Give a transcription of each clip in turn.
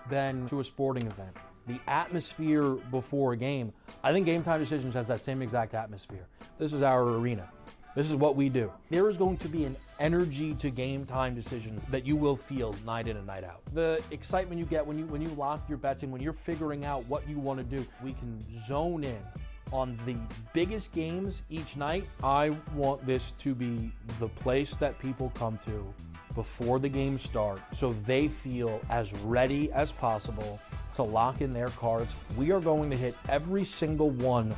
been to a sporting event, the atmosphere before a game, I think Game Time Decisions has that same exact atmosphere. This is our arena. This is what we do. There is going to be an energy to Game Time Decisions that you will feel night in and night out. The excitement you get when you lock your bets in, when you're figuring out what you want to do, we can zone in on the biggest games each night. I want this to be the place that people come to before the games start so they feel as ready as possible to lock in their cards. We are going to hit every single one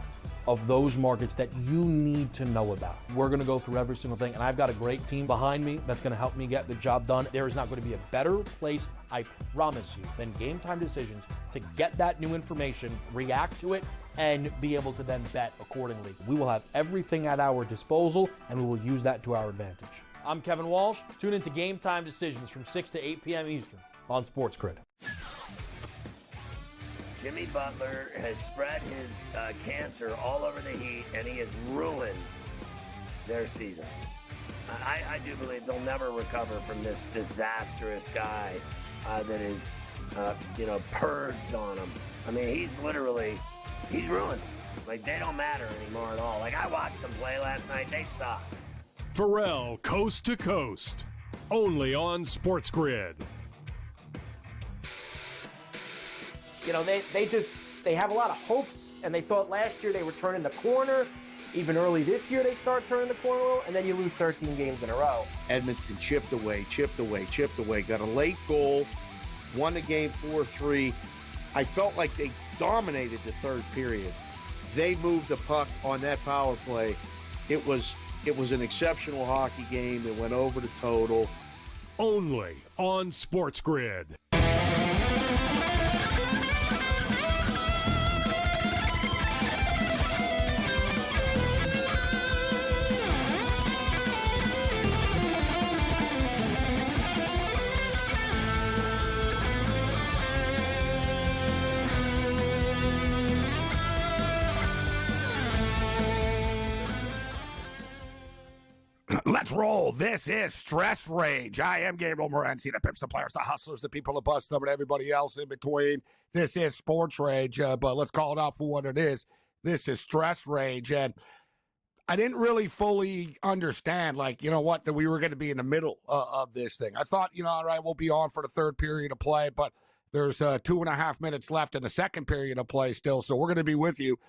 of those markets that you need to know about. We're going to go through every single thing, and I've got a great team behind me that's going to help me get the job done. There is not going to be a better place, I promise you, than Game Time Decisions to get that new information, react to it, and be able to then bet accordingly. We will have everything at our disposal, and we will use that to our advantage. I'm Kevin Walsh. Tune into Game Time Decisions from 6 to 8 p.m. Eastern on SportsGrid. Jimmy Butler has spread his cancer all over the Heat, and he has ruined their season. I do believe they'll never recover from this disastrous guy that is, purged on them. I mean, he's ruined. Like, they don't matter anymore at all. Like, I watched them play last night. They suck. Pharrell, Coast to Coast, only on SportsGrid. You know, they have a lot of hopes, and they thought last year they were turning the corner. Even early this year, they start turning the corner, and then you lose 13 games in a row. Edmonton chipped away, got a late goal, won the game 4-3. I felt like they dominated the third period. They moved the puck on that power play. It was an exceptional hockey game. It went over the total. Only on SportsGrid. Let's roll. This is Stress Rage. I am Gabriel Morency, the pimps, the players, the hustlers, the people, the bus them, and everybody else in between. This is Sports Rage, but let's call it out for what it is. This is Stress Rage, and I didn't really fully understand, that we were going to be in the middle of this thing. I thought, all right, we'll be on for the third period of play, but there's 2.5 minutes left in the second period of play still, so we're going to be with you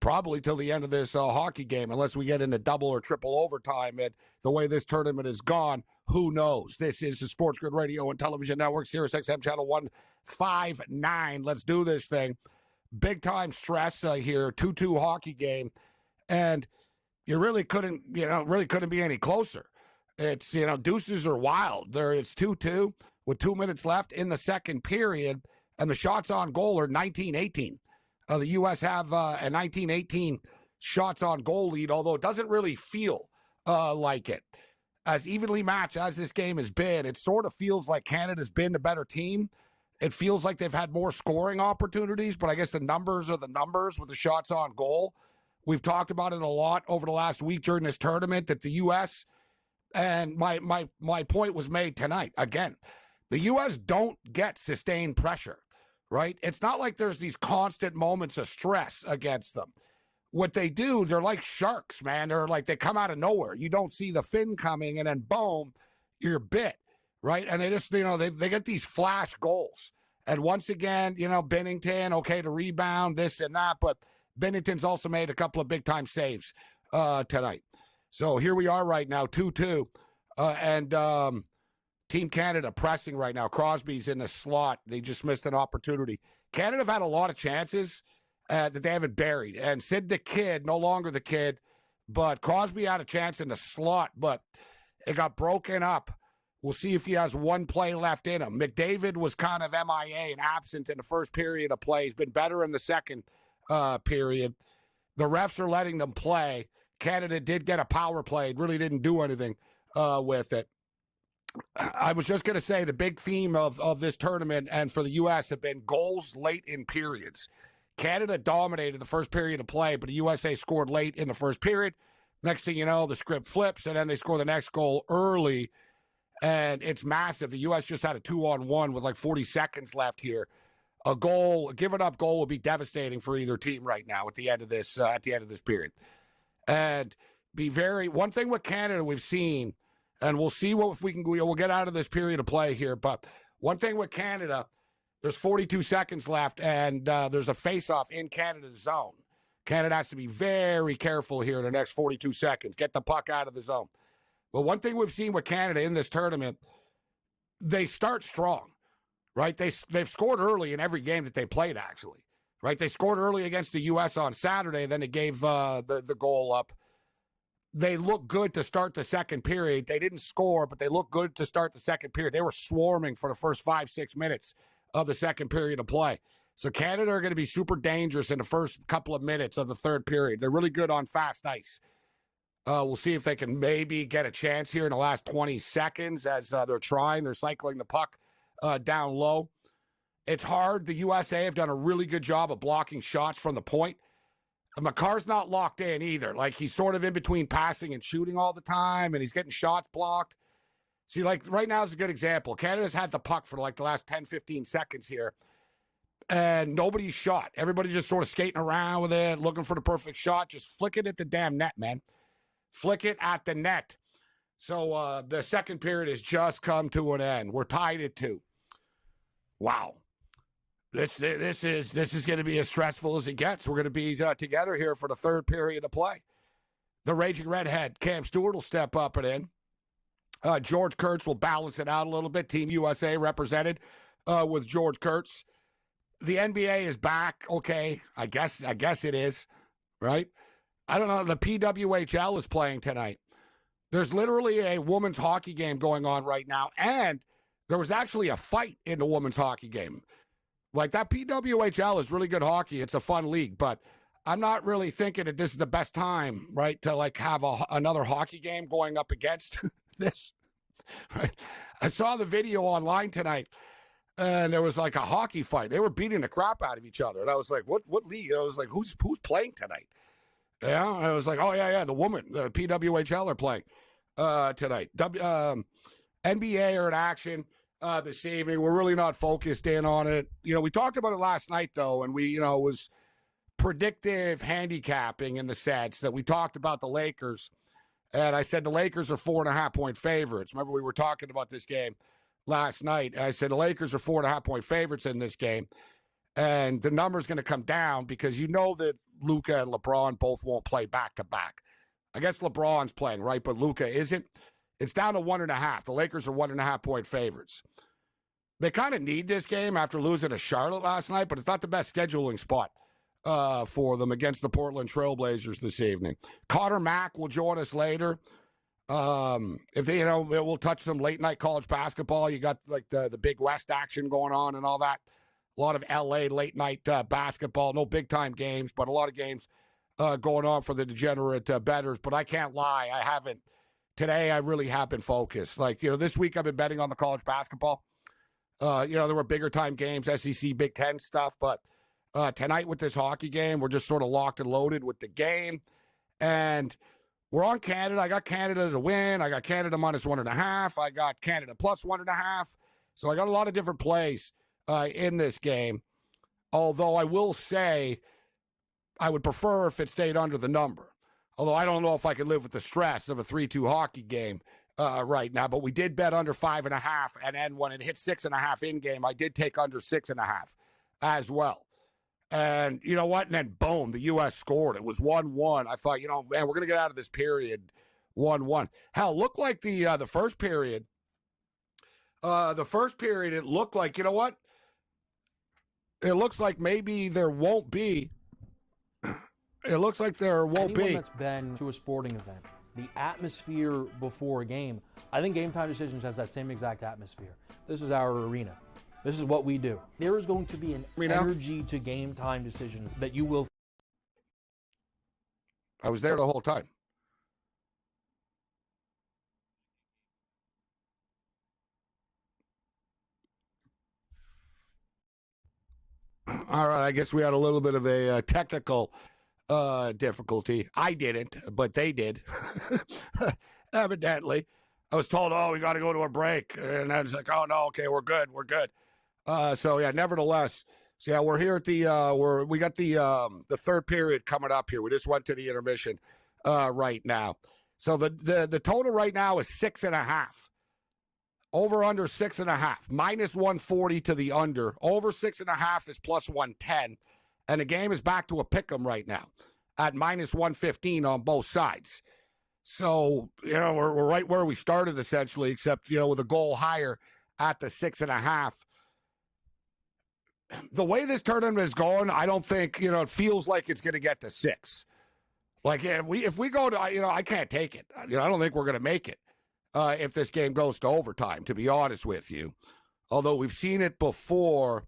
probably till the end of this hockey game, unless we get into double or triple overtime. And the way this tournament is gone, who knows? This is the SportsGrid Radio and Television Network, Sirius XM Channel 159. Let's do this thing. Big time stress here, 2-2 hockey game, and you really couldn't be any closer. It's, deuces are wild. It's 2-2 with 2 minutes left in the second period, and the shots on goal are 19-18. The U.S. have a 19-18 shots on goal lead, although it doesn't really feel like it. As evenly matched as this game has been, it sort of feels like Canada's been the better team. It feels like they've had more scoring opportunities, but I guess the numbers are the numbers with the shots on goal. We've talked about it a lot over the last week during this tournament that the U.S., and my point was made tonight, again, the U.S. don't get sustained pressure. Right? It's not like there's these constant moments of stress against them. What they do, they're like sharks, man. They're like, they come out of nowhere. You don't see the fin coming, and then boom, you're bit, right? And they just, they get these flash goals. And once again, Binnington, okay, to rebound, this and that, but Binnington's also made a couple of big-time saves tonight. So here we are right now, 2-2. And Team Canada pressing right now. Crosby's in the slot. They just missed an opportunity. Canada have had a lot of chances that they haven't buried. And Sid the Kid, no longer the Kid, but Crosby had a chance in the slot, but it got broken up. We'll see if he has one play left in him. McDavid was kind of MIA and absent in the first period of play. He's been better in the second period. The refs are letting them play. Canada did get a power play. It really didn't do anything with it. I was just going to say the big theme of this tournament and for the U.S. have been goals late in periods. Canada dominated the first period of play, but the USA scored late in the first period. Next thing you know, the script flips, and then they score the next goal early. and it's massive. The U.S. just had a 2-on-1 with like 40 seconds left here. A given up goal would be devastating for either team right now at the end of this period. And one thing with Canada we've seen, and we'll see if we'll get out of this period of play here. But one thing with Canada, there's 42 seconds left, and there's a face-off in Canada's zone. Canada has to be very careful here in the next 42 seconds. Get the puck out of the zone. But one thing we've seen with Canada in this tournament, they start strong, right? They've scored early in every game that they played, actually, right? They scored early against the U.S. on Saturday, then they gave the goal up. They look good to start the second period. They didn't score, but they look good to start the second period. They were swarming for the first 5-6 minutes of the second period of play. So Canada are going to be super dangerous in the first couple of minutes of the third period. They're really good on fast ice. We'll see if they can maybe get a chance here in the last 20 seconds as they're trying. They're cycling the puck down low. It's hard. The USA have done a really good job of blocking shots from the point. McCarr's not locked in either. Like, he's sort of in between passing and shooting all the time, and he's getting shots blocked. See, like, right now is a good example. Canada's had the puck for, like, the last 10, 15 seconds here, and nobody's shot. Everybody's just sort of skating around with it, looking for the perfect shot. Just flick it at the damn net, man. Flick it at the net. So the second period has just come to an end. We're tied at 2. Wow. This is going to be as stressful as it gets. We're going to be together here for the third period of play. The Raging Redhead, Cam Stewart, will step up and in. George Kurtz will balance it out a little bit. Team USA represented with George Kurtz. The NBA is back. Okay, I guess it is, right? I don't know. The PWHL is playing tonight. There's literally a women's hockey game going on right now, and there was actually a fight in the women's hockey game. Like, that PWHL is really good hockey. It's a fun league, but I'm not really thinking that this is the best time, right, to, like, have another hockey game going up against this. Right? I saw the video online tonight, and there was, like, a hockey fight. They were beating the crap out of each other, and I was like, what league? I was like, who's playing tonight? Yeah, I was like, oh, yeah, the PWHL are playing tonight. NBA are in action this evening. We're really not focused in on it. You know, we talked about it last night, though, and we, it was predictive handicapping in the sense that we talked about the Lakers, and I said the Lakers are 4.5-point favorites. Remember, we were talking about this game last night. I said the Lakers are 4.5-point favorites in this game, and the number's going to come down because you know that Luka and LeBron both won't play back-to-back. I guess LeBron's playing, right, but Luka isn't. It's down to 1.5. The Lakers are 1.5-point favorites. They kind of need this game after losing to Charlotte last night, but it's not the best scheduling spot for them against the Portland Trailblazers this evening. Connor Mack will join us later. If they, we'll touch some late night college basketball. You got like the Big West action going on and all that. A lot of LA late night basketball. No big time games, but a lot of games going on for the degenerate bettors. But I can't lie, I haven't. Today, I really have been focused. Like, this week I've been betting on the college basketball. There were bigger time games, SEC, Big Ten stuff. But tonight with this hockey game, we're just sort of locked and loaded with the game. And we're on Canada. I got Canada to win. I got Canada minus 1.5. I got Canada plus 1.5. So I got a lot of different plays in this game. Although I will say I would prefer if it stayed under the number. Although I don't know if I could live with the stress of a 3-2 hockey game right now. But we did bet under 5.5. And then when it hit 6.5 in game, I did take under 6.5 as well. And you know what? And then boom, the U.S. scored. It was 1-1. I thought, man, we're going to get out of this period 1-1. Hell, looked like the first period. It looked like, you know what? It looks like maybe there won't be. It looks like there won't be. Anyone that's been to a sporting event, the atmosphere before a game, I think Game Time Decisions has that same exact atmosphere. This is our arena. This is what we do. There is going to be an energy to Game Time Decisions that you will. I was there the whole time. All right, I guess we had a little bit of a technical difficulty. I didn't, but they did, evidently. I was told, oh, we got to go to a break. And I was like, oh, no, okay, we're good. Nevertheless, so yeah, we're here at the we got the third period coming up here. We just went to the intermission right now. So the total right now is 6.5. Over under 6.5. Minus 140 to the under. Over 6.5 is plus 110. And the game is back to a pick'em right now at minus 115 on both sides. So, we're right where we started essentially, except, with a goal higher at the 6.5. The way this tournament is going, I don't think, it feels like it's going to get to 6. Like, if we go to, I can't take it. I don't think we're going to make it if this game goes to overtime, to be honest with you. Although we've seen it before.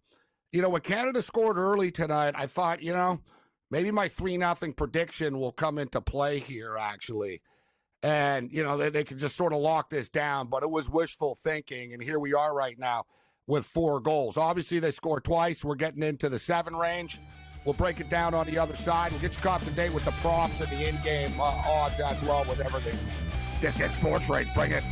When Canada scored early tonight, I thought, maybe my 3-0 prediction will come into play here, actually. And, they could just sort of lock this down. But it was wishful thinking, and here we are right now with 4 goals. Obviously, they scored twice. We're getting into the 7 range. We'll break it down on the other side. We'll get you up to date with the props and the in-game odds as well with everything. This is SportsRage. Bring it.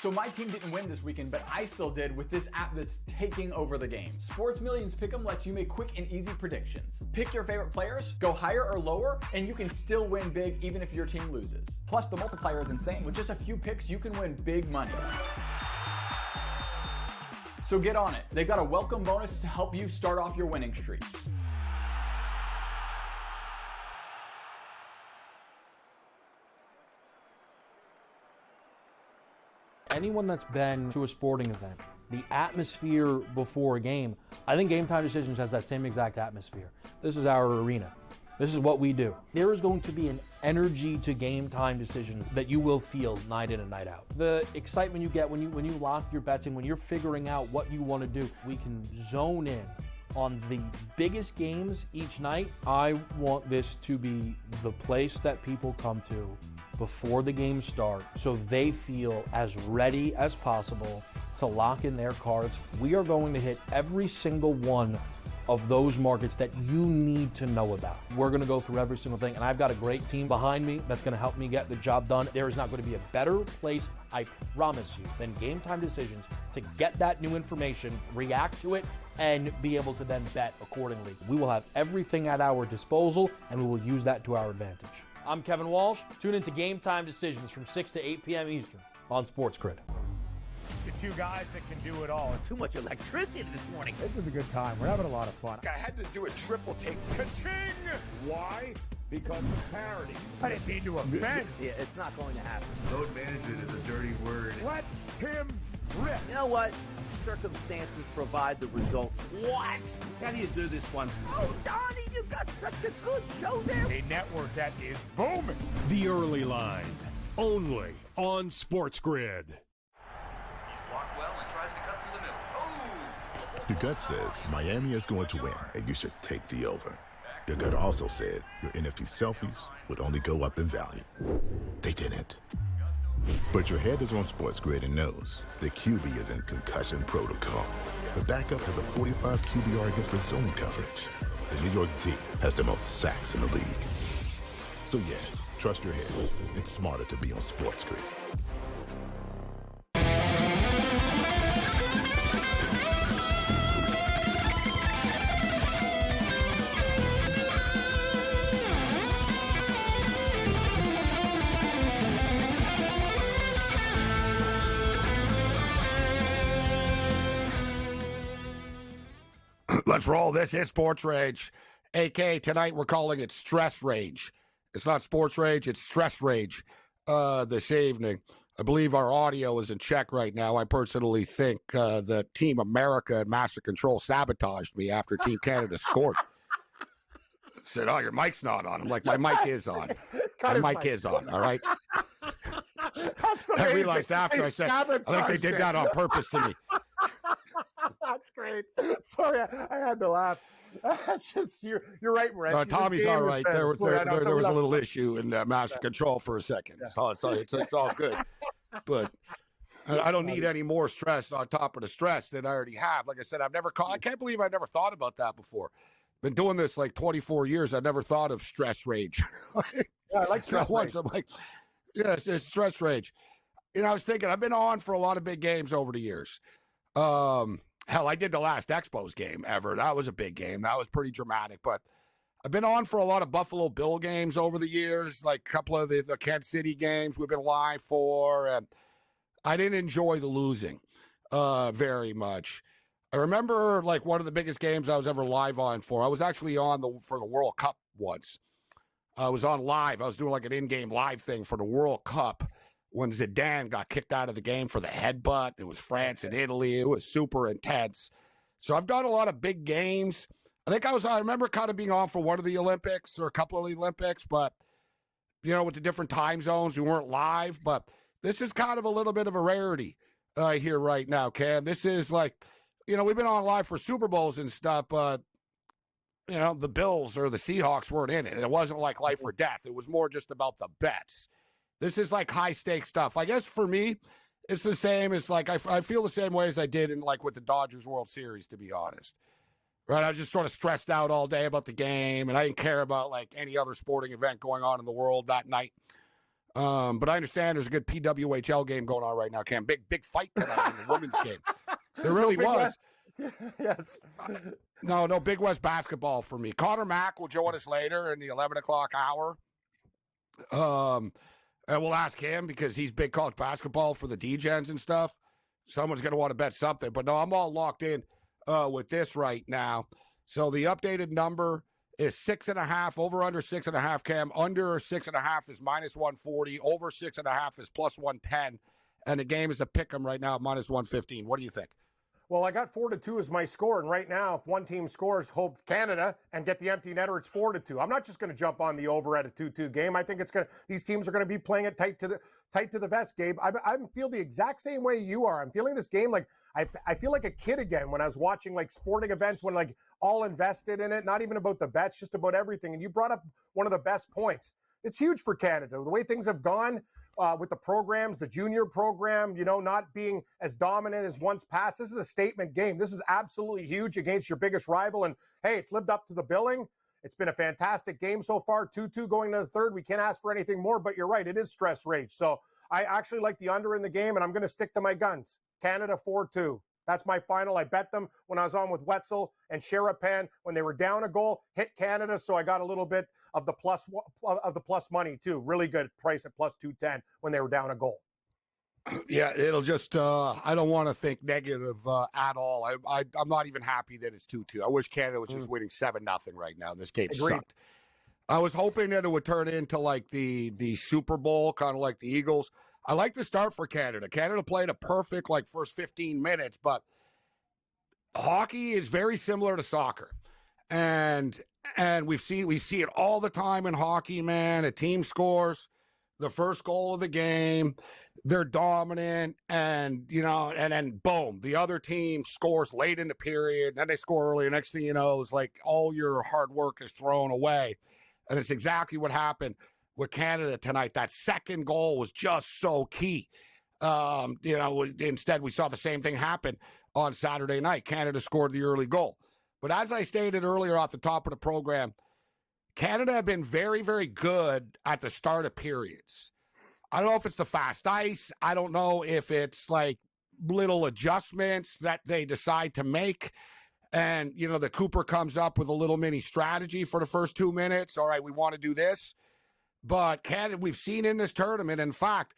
So my team didn't win this weekend, but I still did with this app that's taking over the game. Sports Millions Pick'em lets you make quick and easy predictions. Pick your favorite players, go higher or lower, and you can still win big even if your team loses. Plus, the multiplier is insane. With just a few picks, you can win big money. So get on it. They've got a welcome bonus to help you start off your winning streak. Anyone that's been to a sporting event, the atmosphere before a game, I think Game Time Decisions has that same exact atmosphere. This is our arena. This is what we do. There is going to be an energy to Game Time Decisions that you will feel night in and night out. The excitement you get when you lock your bets and when you're figuring out what you want to do, we can zone in on the biggest games each night. I want this to be the place that people come to before the games start so they feel as ready as possible to lock in their cards. We are going to hit every single one of those markets that you need to know about. We're going to go through every single thing, and I've got a great team behind me that's going to help me get the job done. There is not going to be a better place, I promise you, than Game Time Decisions to get that new information, react to it, and be able to then bet accordingly. We will have everything at our disposal, and we will use that to our advantage. I'm Kevin Walsh. Tune into Game Time Decisions from 6 to 8 p.m. Eastern on SportsGrid. The 2 guys that can do it all. Too much electricity this morning. This is a good time. We're having a lot of fun. I had to do a triple take. Ka-ching! Why? Because of parity. I didn't mean to offend. Yeah, it's not going to happen. Load management is a dirty word. Let him rip. You know what? Circumstances provide the results. What? How do you do this once? Oh, Donnie, you got such a good show there. A network that is booming. The Early Line, only on SportsGrid. Your gut says Miami is going to win, and you should take the over. Your gut also said your NFT selfies would only go up in value. They didn't. But your head is on SportsGrid and knows the QB is in concussion protocol. The backup has a 45 QBR against the zone coverage. The New York D has the most sacks in the league. So yeah, trust your head. It's smarter to be on SportsGrid. Let's roll. This is Sports Rage. AK, tonight we're calling it Stress Rage. It's not Sports Rage, it's Stress Rage this evening. I believe our audio is in check right now. I personally think that Team America and Master Control sabotaged me after Team Canada scored. Said, oh, your mic's not on. I'm like, my mic is on. My mic is on, all right? I realized after I said, I think they did that on purpose to me. That's great. Sorry, I had to laugh. That's just you're right, Morency. Tommy's all right. There was a little issue in master control for a second. Yeah. It's all good. But I don't need any more stress on top of the stress that I already have. Like I said, I can't believe I never thought about that before. Been doing this like 24 years. I never thought of stress rage. Yeah, I like stress rage. I'm like, yes, it's stress rage. I was thinking, I've been on for a lot of big games over the years. Hell, I did the last Expos game ever. That was a big game. That was pretty dramatic. But I've been on for a lot of Buffalo Bill games over the years, like a couple of the Kansas City games we've been live for. And I didn't enjoy the losing very much. I remember like one of the biggest games I was ever live on for. I was actually on for the World Cup once. I was on live. I was doing like an in-game live thing for the World Cup when Zidane got kicked out of the game for the headbutt. It was France and Italy. It was super intense. So I've done a lot of big games. I remember kind of being on for one of the Olympics or a couple of the Olympics, but, with the different time zones, we weren't live. But this is kind of a little bit of a rarity here right now, Cam. This is like, we've been on live for Super Bowls and stuff, but, the Bills or the Seahawks weren't in it. It wasn't like life or death. It was more just about the bets. This is like high stakes stuff. I guess for me, it's the same as like, I feel the same way as I did in like with the Dodgers World Series, to be honest. Right. I was just sort of stressed out all day about the game, and I didn't care about like any other sporting event going on in the world that night. But I understand there's a good PWHL game going on right now, Cam. Big fight tonight in the women's game. There really was. Yes. No, Big West basketball for me. Connor Mack will join us later in the 11 o'clock hour. And we'll ask him because he's big college basketball for the D-Gens and stuff. Someone's going to want to bet something. But no, I'm all locked in with this right now. So the updated number is 6.5, over under 6.5, Cam. Under 6.5 is minus 140. Over 6.5 is plus 110. And the game is a pick 'em right now at minus 115. What do you think? Well, I got 4-2 as my score, and right now, if one team scores, hope Canada and get the empty netter, it's 4-2. I'm not just going to jump on the over at a 2-2 game. I think these teams are going to be playing it tight to the vest, Gabe. I feel the exact same way you are. I'm feeling this game like I feel like a kid again when I was watching like sporting events when like all invested in it. Not even about the bets, just about everything. And you brought up one of the best points. It's huge for Canada the way things have gone. With the programs, the junior program, not being as dominant as once past. This is a statement game. This is absolutely huge against your biggest rival. And, hey, it's lived up to the billing. It's been a fantastic game so far. 2-2 going to the third. We can't ask for anything more, but you're right. It is stress rage. So I actually like the under in the game, and I'm going to stick to my guns. Canada 4-2. That's my final. I bet them when I was on with Wetzel and Sherapan when they were down a goal, hit Canada. So I got a little bit of the plus money too. Really good price at plus 210 when they were down a goal. Yeah, it'll just I don't want to think negative at all. I'm not even happy that it's 2-2. I wish Canada was just winning 7-0 right now. This game sucked. I was hoping that it would turn into like the Super Bowl, kind of like the Eagles. I like the start for Canada. Canada played a perfect like first 15 minutes, but hockey is very similar to soccer. And we see it all the time in hockey, man. A team scores the first goal of the game, they're dominant, and then boom, the other team scores late in the period, then they score early. Next thing you know, it's like all your hard work is thrown away. And it's exactly what happened with Canada tonight. That second goal was just so key. Instead, we saw the same thing happen on Saturday night. Canada scored the early goal. But as I stated earlier off the top of the program, Canada have been very, very good at the start of periods. I don't know if it's the fast ice. I don't know if it's like little adjustments that they decide to make. And, the Cooper comes up with a little mini strategy for the first 2 minutes. All right, we want to do this. But Canada, we've seen in this tournament, in fact,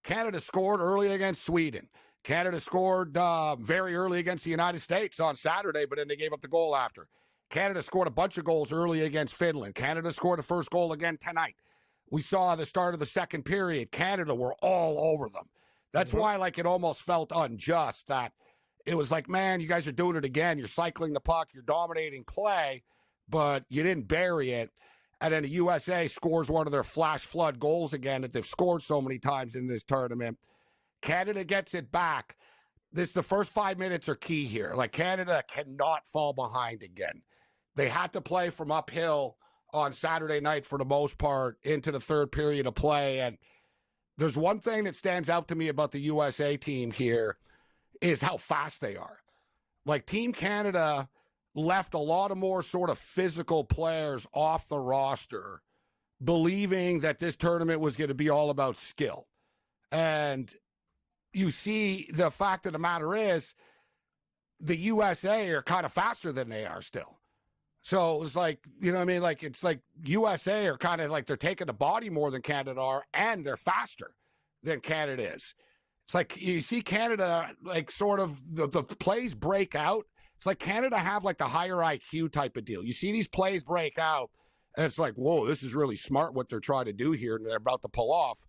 Canada scored early against Sweden. Canada scored very early against the United States on Saturday, but then they gave up the goal after. Canada scored a bunch of goals early against Finland. Canada scored the first goal again tonight. We saw the start of the second period. Canada were all over them. That's why, it almost felt unjust that it was like, man, you guys are doing it again. You're cycling the puck. You're dominating play, but you didn't bury it. And then the USA scores one of their flash flood goals again that they've scored so many times in this tournament. Canada gets it back. The first 5 minutes are key here. Canada cannot fall behind again. They had to play from uphill on Saturday night for the most part into the third period of play. And there's one thing that stands out to me about the USA team here is how fast they are. Like, Team Canada left a lot of more sort of physical players off the roster, believing that this tournament was going to be all about skill. And you see, the fact of the matter is, the USA are kind of faster than they are still. So it was like, you know what I mean? Like, it's like USA are kind of like they're taking the body more than Canada are, and they're faster than Canada is. It's like you see Canada, like, sort of the plays break out. It's like Canada have like the higher IQ type of deal. You see these plays break out, and it's like, whoa, this is really smart what they're trying to do here, and they're about to pull off.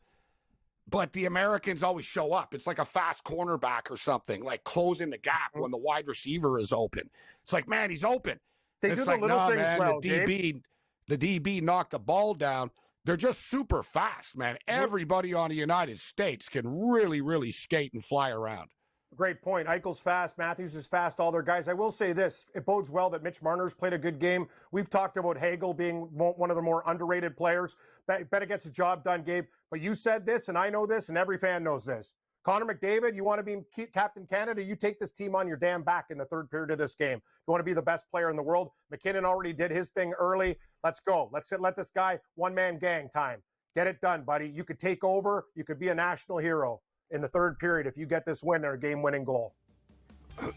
But the Americans always show up. It's like a fast cornerback or something, like closing the gap when the wide receiver is open. It's like, man, he's open. They do the little things man, well, the DB knocked the ball down. They're just super fast, man. Everybody on the United States can really, really skate and fly around. Great point. Eichel's fast. Matthews is fast. All their guys. I will say this. It bodes well that Mitch Marner's played a good game. We've talked about Hagel being one of the more underrated players. Bet it gets the job done, Gabe. But you said this, and I know this, and every fan knows this. Connor McDavid, you want to be Captain Canada, you take this team on your damn back in the third period of this game. You want to be the best player in the world. McKinnon already did his thing early. Let's go. Let this guy, one-man gang time. Get it done, buddy. You could take over. You could be a national hero in the third period if you get this win or a game-winning goal.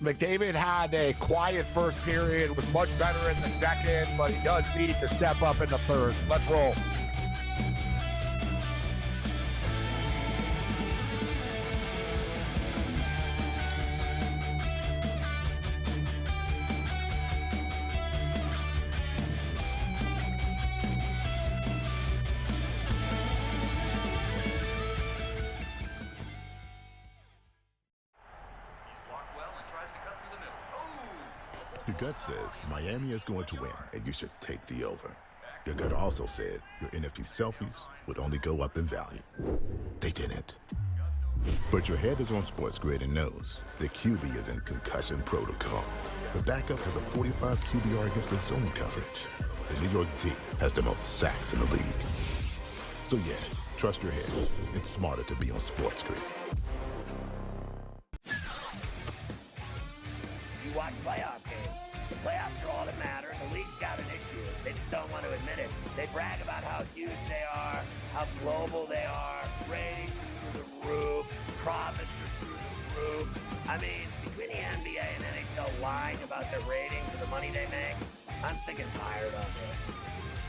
McDavid had a quiet first period, was much better in the second, but he does need to step up in the third. Let's roll. Your gut says Miami is going to win, and you should take the over. Your gut also said your NFT selfies would only go up in value. They didn't. But your head is on SportsGrid and knows the QB is in concussion protocol. The backup has a 45 QBR against the zone coverage. The New York D has the most sacks in the league. So yeah, trust your head. It's smarter to be on SportsGrid. You watch playoff games. The playoffs are all that matter. The league's got an issue. They just don't want to admit it. They brag about how huge they are, how global they are. Ratings are through the roof. Profits are through the roof. I mean, between the NBA and NHL lying about their ratings and the money they make, I'm sick and tired of it.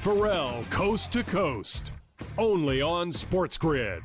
Pharrell, Coast to Coast. Only on SportsGrid.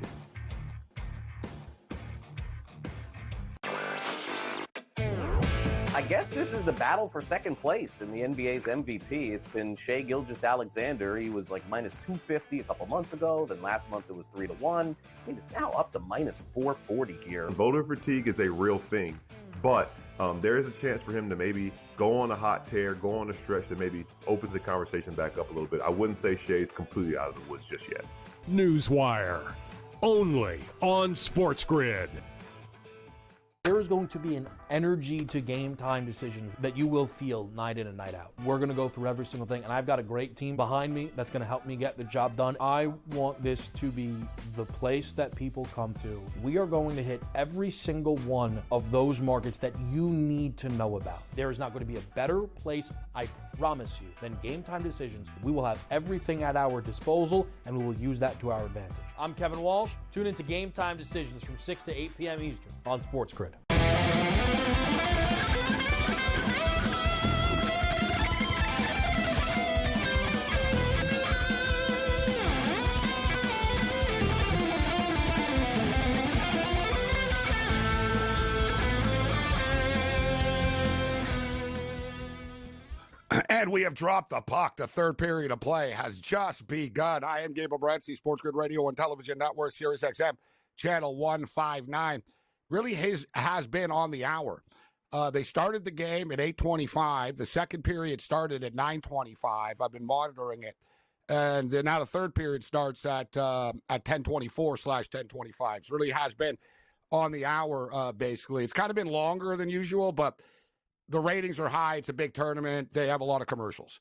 I guess this is the battle for second place in the NBA's MVP. It's been Shai Gilgeous-Alexander. He was like minus 250 a couple months ago. Then last month it was 3-1. I mean, it's now up to minus 440 here. Voter fatigue is a real thing, but there is a chance for him to maybe go on a hot tear, go on a stretch that maybe opens the conversation back up a little bit. I wouldn't say Shai's completely out of the woods just yet. Newswire. Only on SportsGrid. There is going to be an energy to game time decisions that you will feel night in and night out. We're going to go through every single thing, and I've got a great team behind me that's going to help me get the job done. I want this to be the place that people come to. We are going to hit every single one of those markets that you need to know about. There is not going to be a better place, I promise you, than Game Time Decisions. We will have everything at our disposal, and we will use that to our advantage. I'm Kevin Walsh. Tune into Game Time Decisions from 6 to 8 p.m. Eastern on SportsGrid. And we have dropped the puck. The third period of play has just begun. I am Gabriel Morency, SportsGrid Radio and Television Network, Sirius XM, Channel 159. Really has been on the hour. They started the game at 8:25. The second period started at 9:25. I've been monitoring it. And then now the third period starts at 10:24/10:25. It really has been on the hour, basically. It's kind of been longer than usual, but The ratings are high. It's a big tournament. They have a lot of commercials.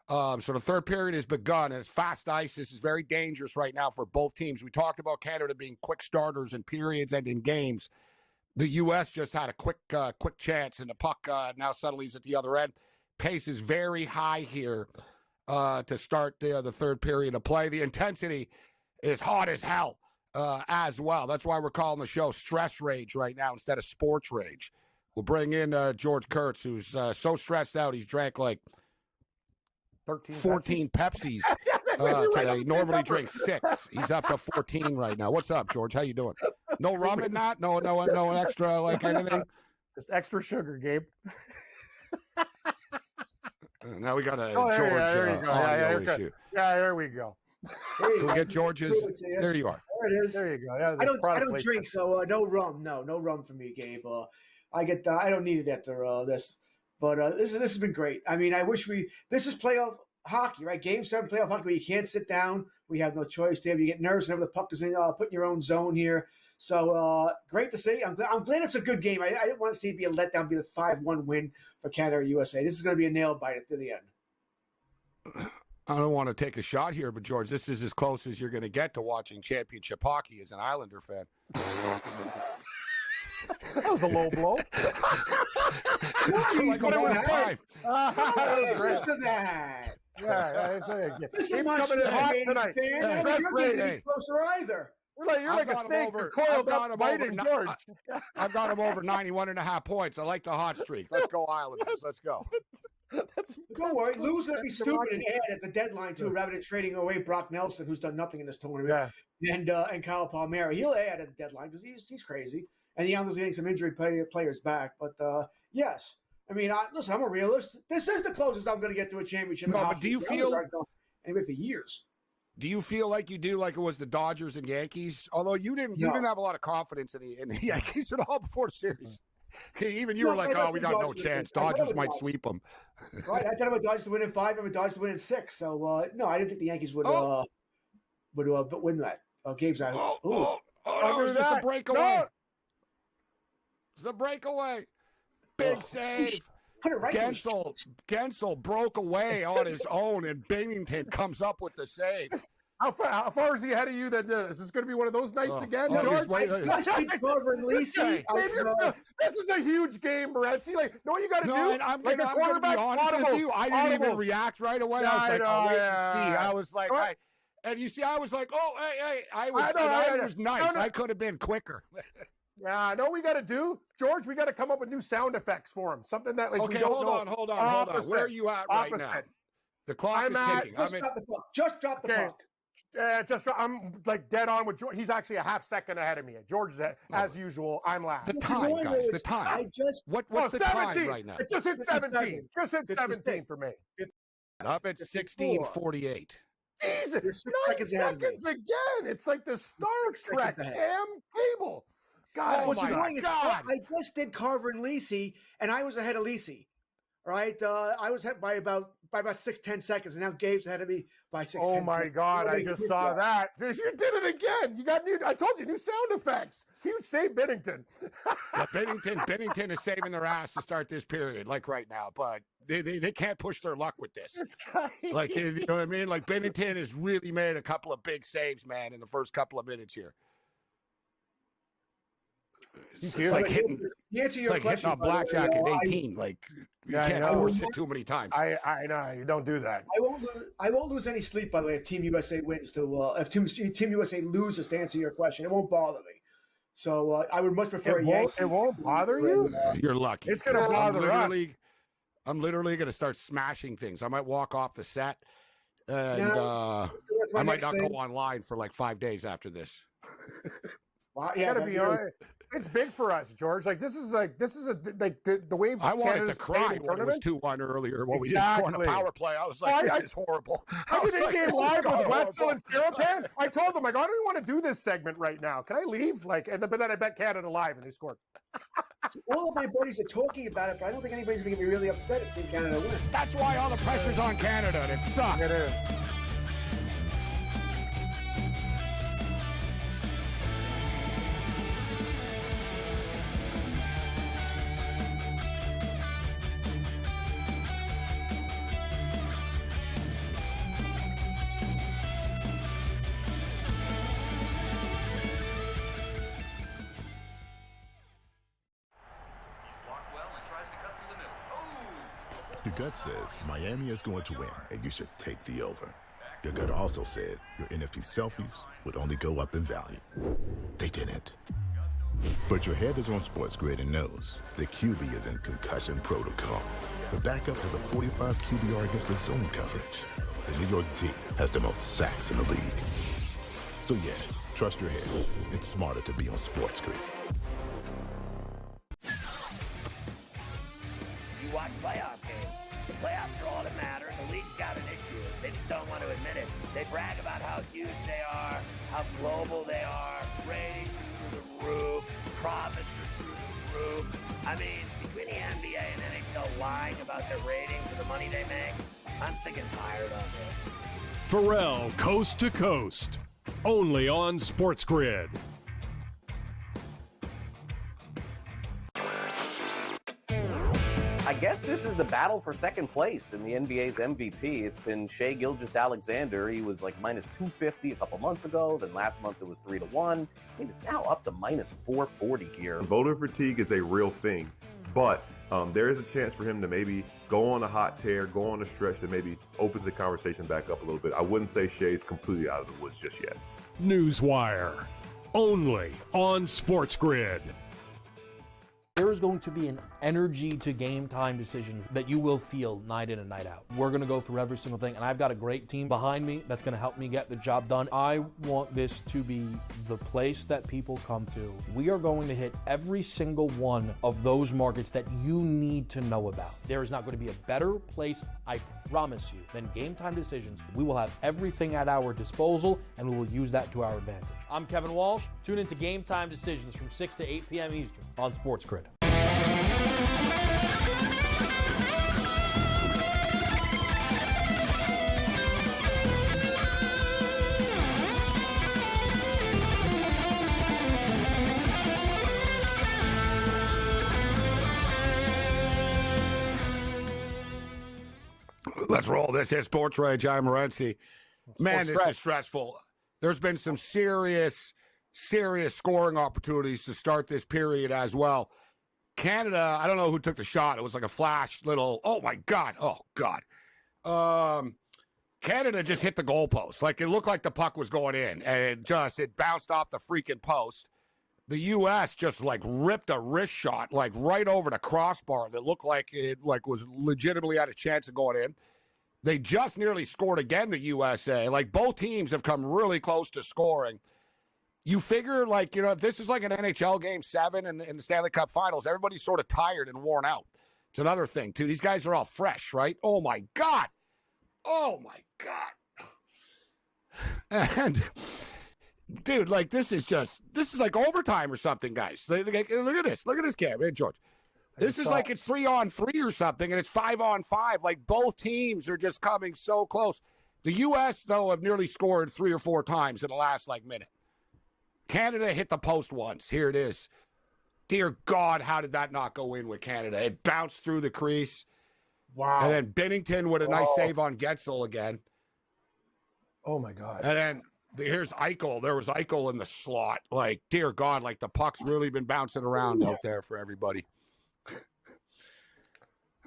So the third period has begun, and it's fast ice. This is very dangerous right now for both teams. We talked about Canada being quick starters in periods and in games. The U.S. just had a quick chance, and the puck now suddenly is at the other end. Pace is very high here to start the third period of play. The intensity is hot as hell as well. That's why we're calling the show Stress Rage right now instead of Sports Rage. We'll bring in George Kurtz, who's so stressed out he's drank like 14 Pepsis today. He normally drinks 6. He's up to 14 right now. What's up, George? How you doing? No rum in that? No extra like anything? Just extra sugar, Gabe. Now we got a George audio issue. Yeah, there we go. We'll get George's. There you are. There it is. There you go. Yeah, I don't drink, so no rum. No rum for me, Gabe. I don't need it after this. But this has been great. I mean, I wish this is playoff hockey, right? Game 7 playoff hockey where you can't sit down. We have no choice, Dave. You get nervous whenever the puck is in, put in your own zone here. So great to see. I'm glad it's a good game. I didn't want to see it be a letdown, be the 5-1 win for Canada or USA. This is going to be a nail biter to the end. I don't want to take a shot here, but George, this is as close as you're going to get to watching championship hockey as an Islander fan. That was a low blow. He's going to that. This Gabe's coming in hot tonight. You're not getting closer either. You're like a snake coiled up biting George. I've got him over 91.5 points. I like the hot streak. Let's go Islanders. Let's go. Don't worry. Lou's going to be stupid and add at the deadline, too, rather than trading away Brock Nelson, who's done nothing in this tournament, and Kyle Palmieri. He'll add at the deadline because he's crazy. And the Islanders getting some injury players back. But, yes. I mean, listen, I'm a realist. This is the closest I'm going to get to a championship. No, but do you feel anyway for years? Do you feel like you do, like it was the Dodgers and Yankees? Although you didn't have a lot of confidence in the Yankees at all before the series. Even you were like, "Oh, we got no chance. Dodgers might sweep them." Right, I thought about Dodgers to win in 5, and Dodgers to win in 6. So no, I didn't think the Yankees would win that. Gabe's out. No, it was just a breakaway. No. It's a breakaway. Big save. Gensel broke away on his own, and Bennington comes up with the save. How far is he ahead of you? Is this going to be one of those nights again, George? This is a huge game, Morency. Like, know what you got to do? I'm going to be honest with you. I didn't even react right away. I was like, I'll wait and see. I was like, and you see, I was like, oh, hey. I was nice. No. I could have been quicker. Yeah, know what we got to do, George? We got to come up with new sound effects for him. Something that we don't know. Hold on. Where are you at right now? The clock is ticking. Just drop the puck. I'm like dead on with George. He's actually a half second ahead of me. George is as usual. I'm last. The time, guys. The time. What's the 17. Time right now? It just hit 17. Just hit 17 for me. Up at 16:48. Jesus, 9 seconds again. It's like the Star Trek damn cable. God, God. I just did Carver and Lisi, and I was ahead of Lisi. Right? I was ahead by about 6-10 seconds, and now Gabe's ahead of me by 6. Oh my God! I just saw that. You did it again. You got new. I told you, new sound effects. Huge save, Bennington. Bennington is saving their ass to start this period, like right now. But they can't push their luck with this. This guy. Like, you know what I mean? Like, Bennington has really made a couple of big saves, man, in the first couple of minutes here. It's like hitting a blackjack at 18. Like, you can't force it too many times. I know. You don't do that. I won't lose any sleep, by the way, if Team USA wins if Team USA loses, to answer your question. It won't bother me. So I would much prefer It won't bother you? You're lucky. It's going to bother us. I'm literally going to start smashing things. I might walk off the set, and I might not go online for like 5 days after this. Wow, yeah, gotta be honest. It's big for us, George. Like this is the way I wanted to cry when it was 2-1 earlier when we didn't score on a power play. I was like, this is horrible. I did in-game live with Wetzel and Serapan. I told them, like, I don't even want to do this segment right now. Can I leave? Like, but then I bet Canada live and they scored. All of my buddies are talking about it, but I don't think anybody's going to be really upset if Team Canada wins. That's why all the pressure's on Canada, and it sucks. It is. Your gut says Miami is going to win, and you should take the over. Your gut also said your NFT selfies would only go up in value. They didn't. But your head is on SportsGrid and knows the QB is in concussion protocol. The backup has a 45 QBR against the zone coverage. The New York D has the most sacks in the league. So yeah, trust your head. It's smarter to be on SportsGrid. You watch playoff games. The playoffs are all that matter. The league's got an issue. They just don't want to admit it. They brag about how huge they are, how global they are, ratings are through the roof, profits are through the roof. I mean, between the NBA and NHL lying about their ratings and the money they make, I'm sick and tired of it. Pharrell Coast to Coast, only on SportsGrid. I guess this is the battle for second place in the NBA's MVP. It's been Shai Gilgeous-Alexander. He was like minus 250 a couple months ago. Then last month it was 3-1. It's now up to minus 440 here. Voter fatigue is a real thing, but there is a chance for him to maybe go on a hot tear, go on a stretch that maybe opens the conversation back up a little bit. I wouldn't say Shai's completely out of the woods just yet. Newswire, only on SportsGrid. There is going to be an energy to game time decisions that you will feel night in and night out. We're going to go through every single thing, and I've got a great team behind me that's going to help me get the job done. I want this to be the place that people come to. We are going to hit every single one of those markets that you need to know about. There is not going to be a better place, I promise you, than Game Time Decisions. We will have everything at our disposal, and we will use that to our advantage. I'm Kevin Walsh. Tune into Game Time Decisions from 6 to 8 p.m. Eastern on SportsGrid. Let's roll. This is SportsRage. I'm Morency. Man, this is stressful. There's been some serious scoring opportunities to start this period as well. Canada, I don't know who took the shot. It was like a flash little, oh, my God. Oh, God. Canada just hit the goalpost. Like, it looked like the puck was going in, and it bounced off the freaking post. The U.S. just, ripped a wrist shot, right over the crossbar that looked like it, was legitimately had a chance of going in. They just nearly scored again, the USA. Both teams have come really close to scoring. You figure, if this is like an NHL Game 7 in the Stanley Cup Finals, everybody's sort of tired and worn out. It's another thing, too. These guys are all fresh, right? Oh, my God. Oh, my God. And, dude, this is like overtime or something, guys. Look at this. Look at this game. Hey, George. This is like it's 3-on-3 or something, and it's 5-on-5. Both teams are just coming so close. The U.S., though, have nearly scored 3 or 4 times in the last, minute. Canada hit the post once. Here it is. Dear God, how did that not go in with Canada? It bounced through the crease. Wow. And then Binnington with a nice save on Getzel again. Oh, my God. And then here's Eichel. There was Eichel in the slot. Dear God, the puck's really been bouncing around out there for everybody.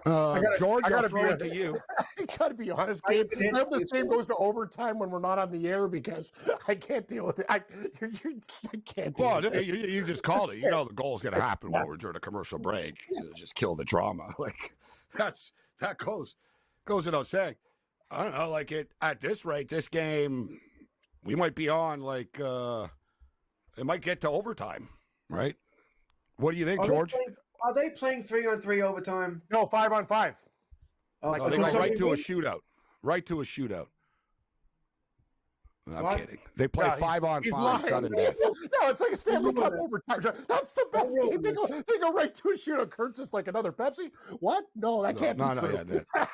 George, I gotta throw it to you. I gotta be honest, Gabe. I hope this game goes to overtime when we're not on the air because I can't deal with it. I can't deal with it. You just called it. You know the goal's gonna happen when we're during a commercial break. You just kill the drama. That goes without saying. I don't know. At this rate, this game, we might be on. It might get to overtime, right? What do you think, George? Are they playing 3-on-3 overtime? No, 5-on-5. They go right to a shootout. Right to a shootout. I'm kidding. They play 5-on-5 sudden death. No, it's like a Stanley Cup overtime. That's the best game. They go right to a shootout. Kurtz is like another Pepsi. What? No, that can't be true. Yeah,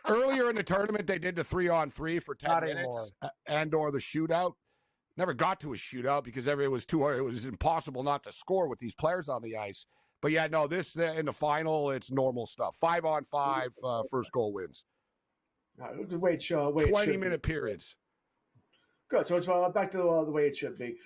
earlier in the tournament, they did the 3-on-3 for 10 minutes and/or the shootout. Never got to a shootout because it was too hard. It was impossible not to score with these players on the ice. But yeah, no, this in the final, it's normal stuff. 5-on-5, first goal wins. Wait, 20-minute periods. Good. So it's back to the way it should be.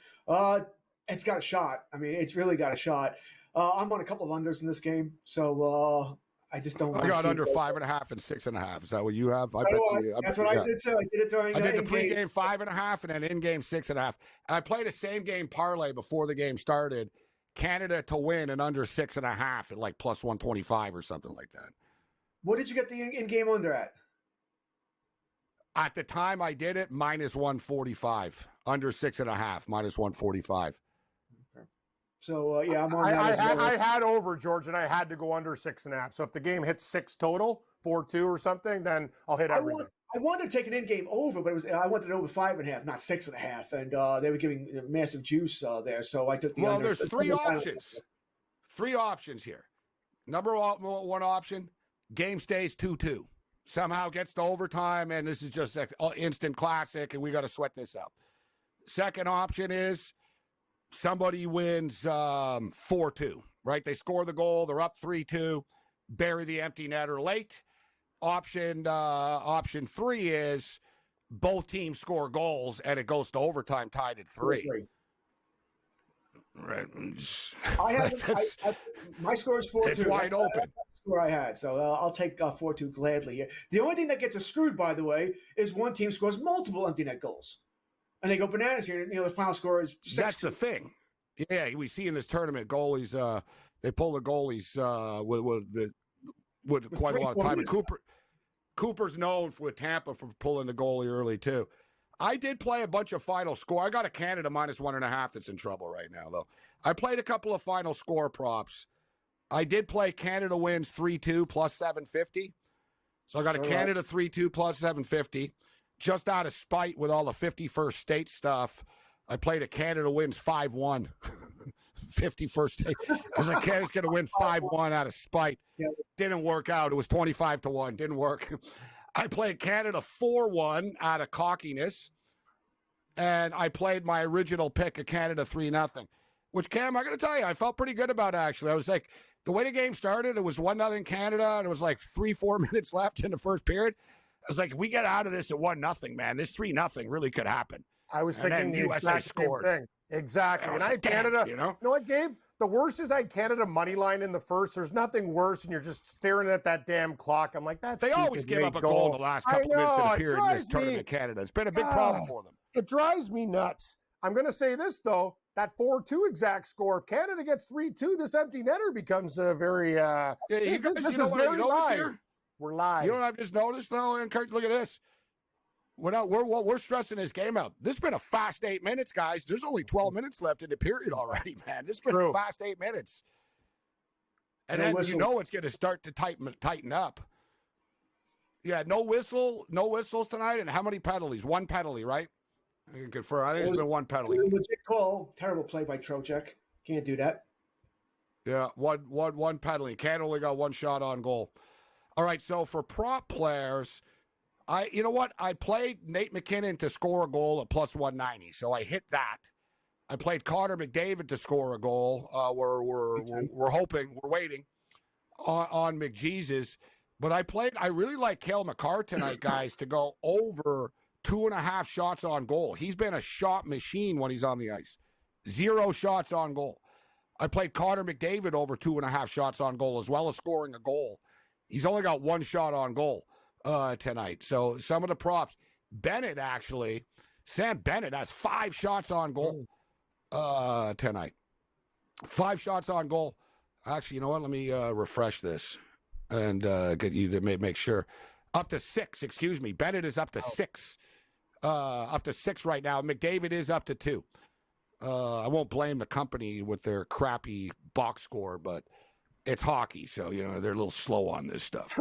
It's got a shot. I mean, it's really got a shot. I'm on a couple of unders in this game, so I just don't. I got under 5.5 and 6.5. Is that what you have? That's what I did too. I did it during. I did the pregame 5.5 and then in-game 6.5. And I played a same-game parlay before the game started. Canada to win and under 6.5 at like plus 125 or something like that. What did you get the in-game under at? At the time I did it, minus 145. Under 6.5, minus 145. So, yeah, I'm on that as well. I had over, George, and I had to go under 6.5. So if the game hits 6 total, 4-2 or something, then I'll hit everything. I wanted to take an in-game over, but I wanted it over 5.5, not 6.5. And they were giving massive juice there, so I took the under. Well, there's three options. Three options here. Number one option, game stays 2-2. Somehow gets to overtime, and this is just an instant classic, and we got to sweat this out. Second option is somebody wins 4-2, right? They score the goal, they're up 3-2, bury the empty netter late. Option 3 is both teams score goals, and it goes to overtime tied at 3. Right. My score is 4-2. It's wide open. That's the score I had, so I'll take 4-2 gladly here. The only thing that gets us screwed, by the way, is one team scores multiple empty net goals. And they go bananas here. The final score is 6-2. That's the thing. Yeah, we see in this tournament goalies. They pull the goalies with quite a lot of time. And Cooper's known with Tampa for pulling the goalie early too. I did play a bunch of final score. I got a Canada minus 1.5 that's in trouble right now though. I played a couple of final score props. I did play Canada wins 3-2 plus 750. So I got a Canada 3-2 plus 750. Just out of spite with all the 51st state stuff, I played a Canada wins 5-1. 51st state. I was like, Canada's going to win 5-1 out of spite. Didn't work out. It was 25-1. Didn't work. I played Canada 4-1 out of cockiness. And I played my original pick of Canada 3-0. Which, Cam, I got to tell you, I felt pretty good about, actually. I was like, the way the game started, it was 1-0 Canada, and it was like 3-4 minutes left in the first period. I was like, if we get out of this at 1-0, man, this 3-0 really could happen. I was thinking the USA exact same scored. thing. Exactly. And I had Canada, you know what, Gabe? The worst is I had Canada money line in the first. There's nothing worse, and you're just staring at that damn clock. I'm like, that's They always give up a goal in the last couple minutes of the period in this tournament, Canada. It's been a big problem for them. It drives me nuts. I'm going to say this, though. That 4-2 exact score, if Canada gets 3-2, this empty netter becomes a very this is very live. Here? We're live. You know what I've just noticed, though, and Kurt, look at this. We're stressing this game out. This has been a fast 8 minutes, guys. There's only 12 minutes left in the period already, man. This has been a fast 8 minutes. And then you know it's going to start to tighten up. Yeah, no whistles tonight, and how many penalties? One penalty, right? I think it's been one penalty. Legit call. Terrible play by Trocheck. Can't do that. Yeah, one penalty. Canada only got one shot on goal. All right, so for prop players, you know what? I played Nate McKinnon to score a goal at plus 190, so I hit that. I played Connor McDavid to score a goal. We're hoping, we're waiting on McJesus. But I really like Cale Makar tonight, guys, to go over 2.5 shots on goal. He's been a shot machine when he's on the ice. 0 shots on goal. I played Connor McDavid over 2.5 shots on goal, as well as scoring a goal. He's only got 1 shot on goal tonight. So some of the props. Bennett, actually, Sam Bennett has 5 shots on goal tonight. 5 shots on goal. Actually, you know what? Let me refresh this and get you to make sure. Up to 6, excuse me. Bennett is up to 6. Up to 6 right now. McDavid is up to 2. I won't blame the company with their crappy box score, but it's hockey, so they're a little slow on this stuff.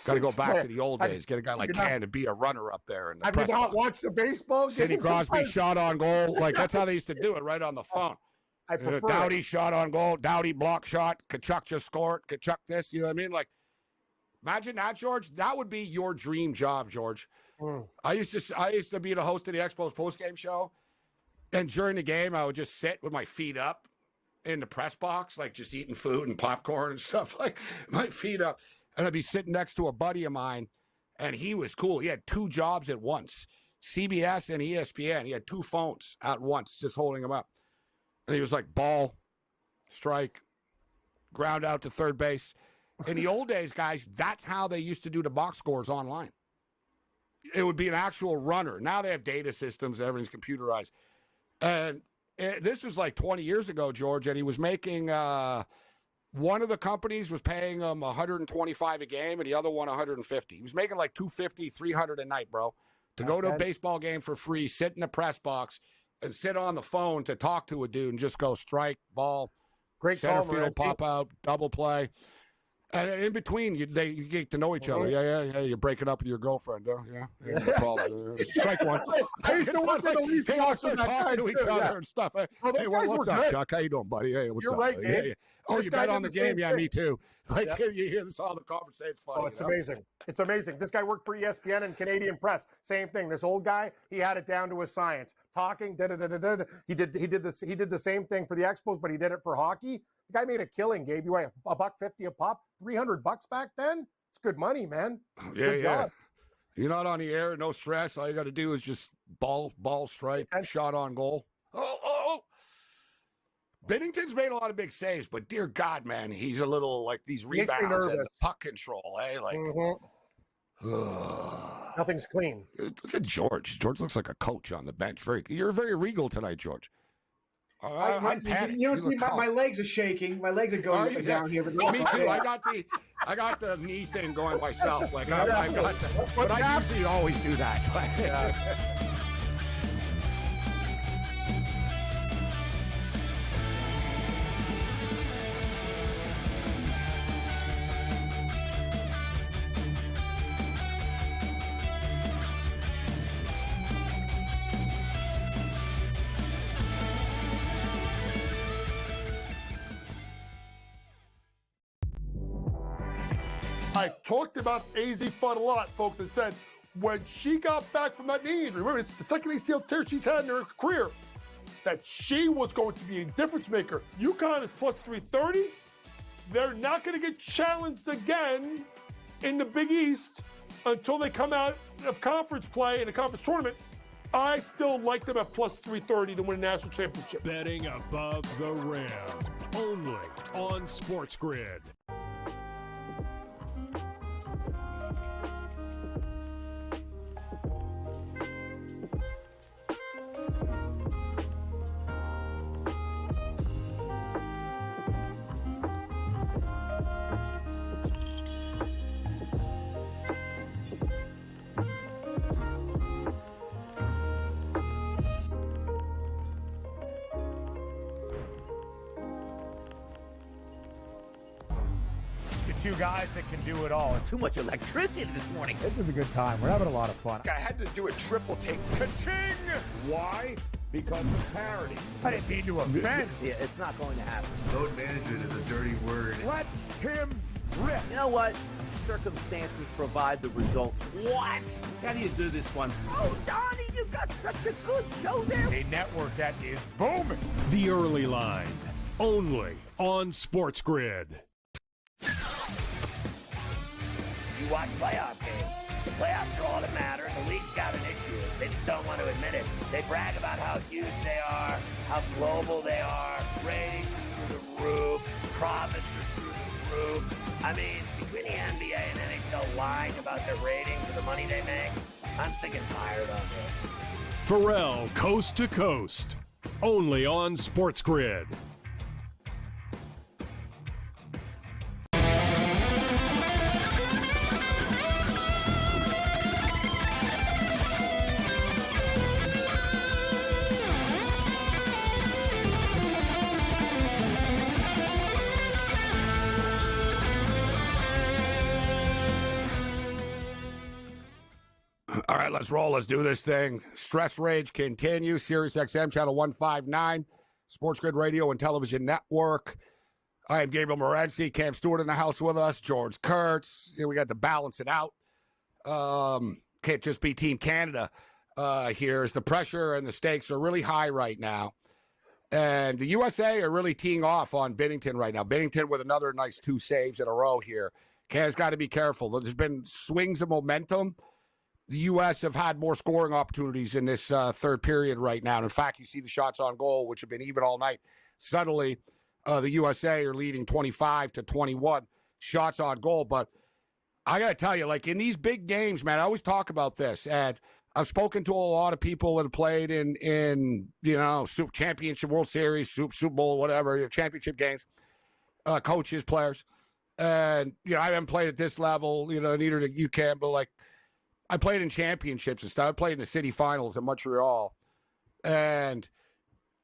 Got to go back to the old days. Get a guy like Cannon to be a runner up there. Have you not watched the baseball game? Sidney Crosby shot on goal. Like, that's how they used to do it, right on the phone. I prefer Doughty shot on goal. Doughty block shot. Kachuk just scored. Kachuk this. You know what I mean? Like, imagine that, George. That would be your dream job, George. I used to be the host of the Expos postgame show, and during the game, I would just sit with my feet up in the press box, like just eating food and popcorn and stuff, like my feet up, and I'd be sitting next to a buddy of mine, and he was cool. He had 2 jobs at once, CBS and ESPN. He had 2 phones at once, just holding them up, and he was like, ball, strike, ground out to third base. In the old days, guys, that's how they used to do the box scores online. It would be an actual runner. Now they have data systems. Everything's computerized. And this was like 20 years ago, George, and he was making one of the companies was paying him $125 a game, and the other one $150. He was making like $250, $300 a night, bro, to go to a baseball game for free, sit in the press box, and sit on the phone to talk to a dude and just go strike, ball, great center call, field, Morency. pop out, double play. And in between, you get to know each other. Yeah. You're breaking up with your girlfriend, huh? Yeah. No problem. Strike one. I used to work with the least They all boss start of that talking kind, to each too, other yeah. and stuff. Oh, those Hey, guys what's were up, good. Chuck? How you doing, buddy? Hey, what's You're up? right, Gabe. Oh, This you guy bet on did the the game? same Yeah, thing. me too. Like, Yep. you hear this all the conversation. Funny, Oh, it's you know? amazing. It's amazing. This guy worked for ESPN and Canadian Press. Same thing. This old guy, he had it down to a science. Talking, da-da-da-da-da. He did the same thing for the Expos, but he did it for hockey. The guy made a killing, Gabe. You weigh $150 a pop, $300 back then. It's good money, man. Good job. You're not on the air, no stress. All you got to do is just ball strike, shot on goal. Oh. Bennington's made a lot of big saves, but dear God, man, he's a little like these Makes me rebounds and nervous. the puck control, eh? Like, Nothing's clean. Look at George. George looks like a coach on the bench. You're very regal tonight, George. I'm panicked. You know, You see, look calm. my legs are shaking. My legs are going up and down here. Me too. I got the knee thing going myself. Like I got, but I usually always do that. I talked about AZ Fun a lot, folks, and said when she got back from that knee injury, remember, it's the second ACL tear she's had in her career, that she was going to be a difference maker. UConn is plus 330. They're not going to get challenged again in the Big East until they come out of conference play in a conference tournament. I still like them at plus 330 to win a national championship. Betting above the rim, only on SportsGrid. Two guys that can do it all. Too much electricity this morning. This is a good time. We're having a lot of fun. I had to do a triple take. Ka-ching! Why? Because of parity. I didn't mean to offend. Yeah, it's not going to happen. Load management is a dirty word. Let him rip. You know what? Circumstances provide the results. What? How do you do this one? Oh, Donnie, you got such a good show there. A network that is booming. The Early Line, only on SportsGrid. You watch playoff games. The playoffs are all that matter. The league's got an issue. They just don't want to admit it. They brag about how huge they are, how global they are. Ratings are through the roof. Profits are through the roof. I mean, between the NBA and NHL lying about their ratings and the money they make, I'm sick and tired of it. Pharrell, Coast to Coast, only on SportsGrid. All right, let's roll. Let's do this thing. Stress Rage continues. Sirius XM, channel 159, SportsGrid Radio and Television Network. I am Gabriel Morency. Cam Stewart in the house with us. George Kurtz. Here we got to balance it out. Can't just be Team Canada here. As the pressure and the stakes are really high right now. And the USA are really teeing off on Bennington right now. Bennington with another nice 2 saves in a row here. Canada's got to be careful. There's been swings of momentum. The U.S. have had more scoring opportunities in this third period right now. And in fact, you see the shots on goal, which have been even all night. Suddenly, the USA are leading 25-21. shots on goal. But I got to tell you, like in these big games, man, I always talk about this. And I've spoken to a lot of people that have played in Super Championship, World Series, Super Bowl, whatever, championship games, coaches, players. And, I haven't played at this level, neither did you can, but like I played in championships and stuff. I played in the city finals in Montreal. And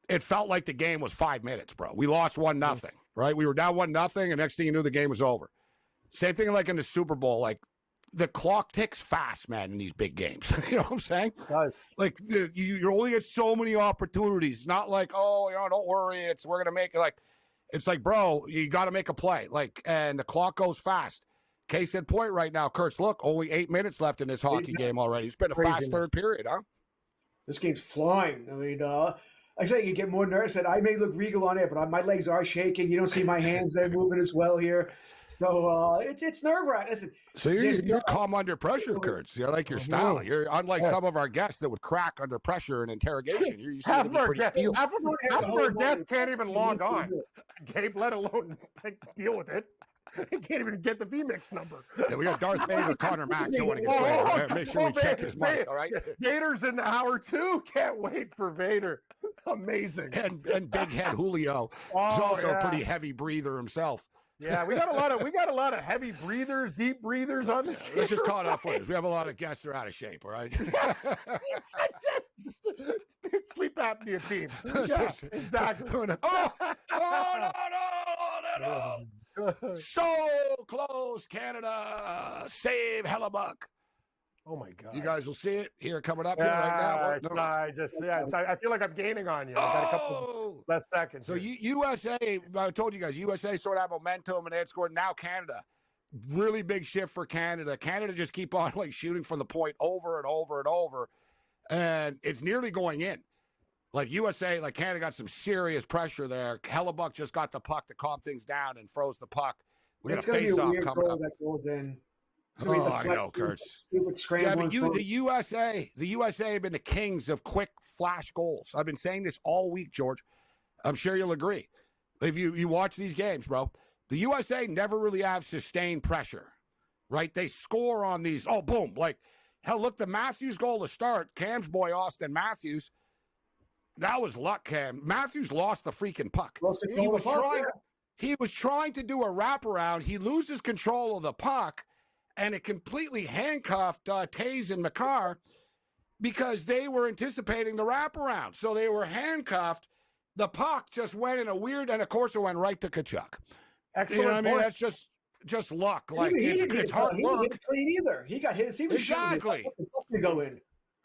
it felt like the game was 5 minutes, bro. We lost 1-0, right? We were down 1-0, and next thing you knew, the game was over. Same thing like in the Super Bowl. Like, the clock ticks fast, man, in these big games. You know what I'm saying? It does. Like, you only get so many opportunities. It's not like, don't worry, we're going to make it. Like, it's like, bro, you got to make a play. Like, and the clock goes fast. Case in point right now, Kurtz, look, only 8 minutes left in this hockey game already. It's been a fast third period, huh? This game's flying. I mean, I say you get more nervous. And I may look regal on it, but my legs are shaking. You don't see my hands; they're moving as well here. So it's nerve-wracking. Listen, so you're calm under pressure, Kurtz. I like your style. You're unlike some of our guests that would crack under pressure and interrogation. You seem to be pretty steel. Half of our guests can't even log on, Gabe, let alone deal with it. He can't even get the VMix number. Yeah, we got Darth Vader, Connor Mack joining us later. Make sure we check his mic, all right? Vader's in the hour, too. Can't wait for Vader. Amazing. And big head Julio is also a pretty heavy breather himself. Yeah, we got a lot of heavy breathers, deep breathers on this. Let's just call it out footage. We have a lot of guests that are out of shape, all right? Sleep apnea team. Yeah, exactly. No. So close, Canada. Save Hellebuck. Oh my God! You guys will see it here coming up here right now. I feel like I'm gaining on you. I got a couple less seconds. So USA, I told you guys, USA sort of have momentum and they had scored. Now Canada, really big shift for Canada. Canada just keep on like shooting from the point over and over and over, and it's nearly going in. Like USA, like Canada got some serious pressure there. Hellebuck just got the puck to calm things down and froze the puck. We got a face-off coming up. That goes in. Oh, I know, Kurtz. Yeah, but the USA have been the kings of quick flash goals. I've been saying this all week, George. I'm sure you'll agree. If you watch these games, bro, the USA never really have sustained pressure, right? They score on these. Oh, boom! Like hell, look, the Matthews goal to start. Cam's boy Austin Matthews. That was luck, Cam. Matthews lost the freaking puck. He was trying to do a wraparound. He loses control of the puck, and it completely handcuffed Taze and McCarr because they were anticipating the wraparound. So they were handcuffed. The puck just went in a weird, and of course it went right to Kachuk. Excellent. You know what I mean? That's just luck. Like it's hard work. He didn't get clean either. He got hit. Exactly. To go in.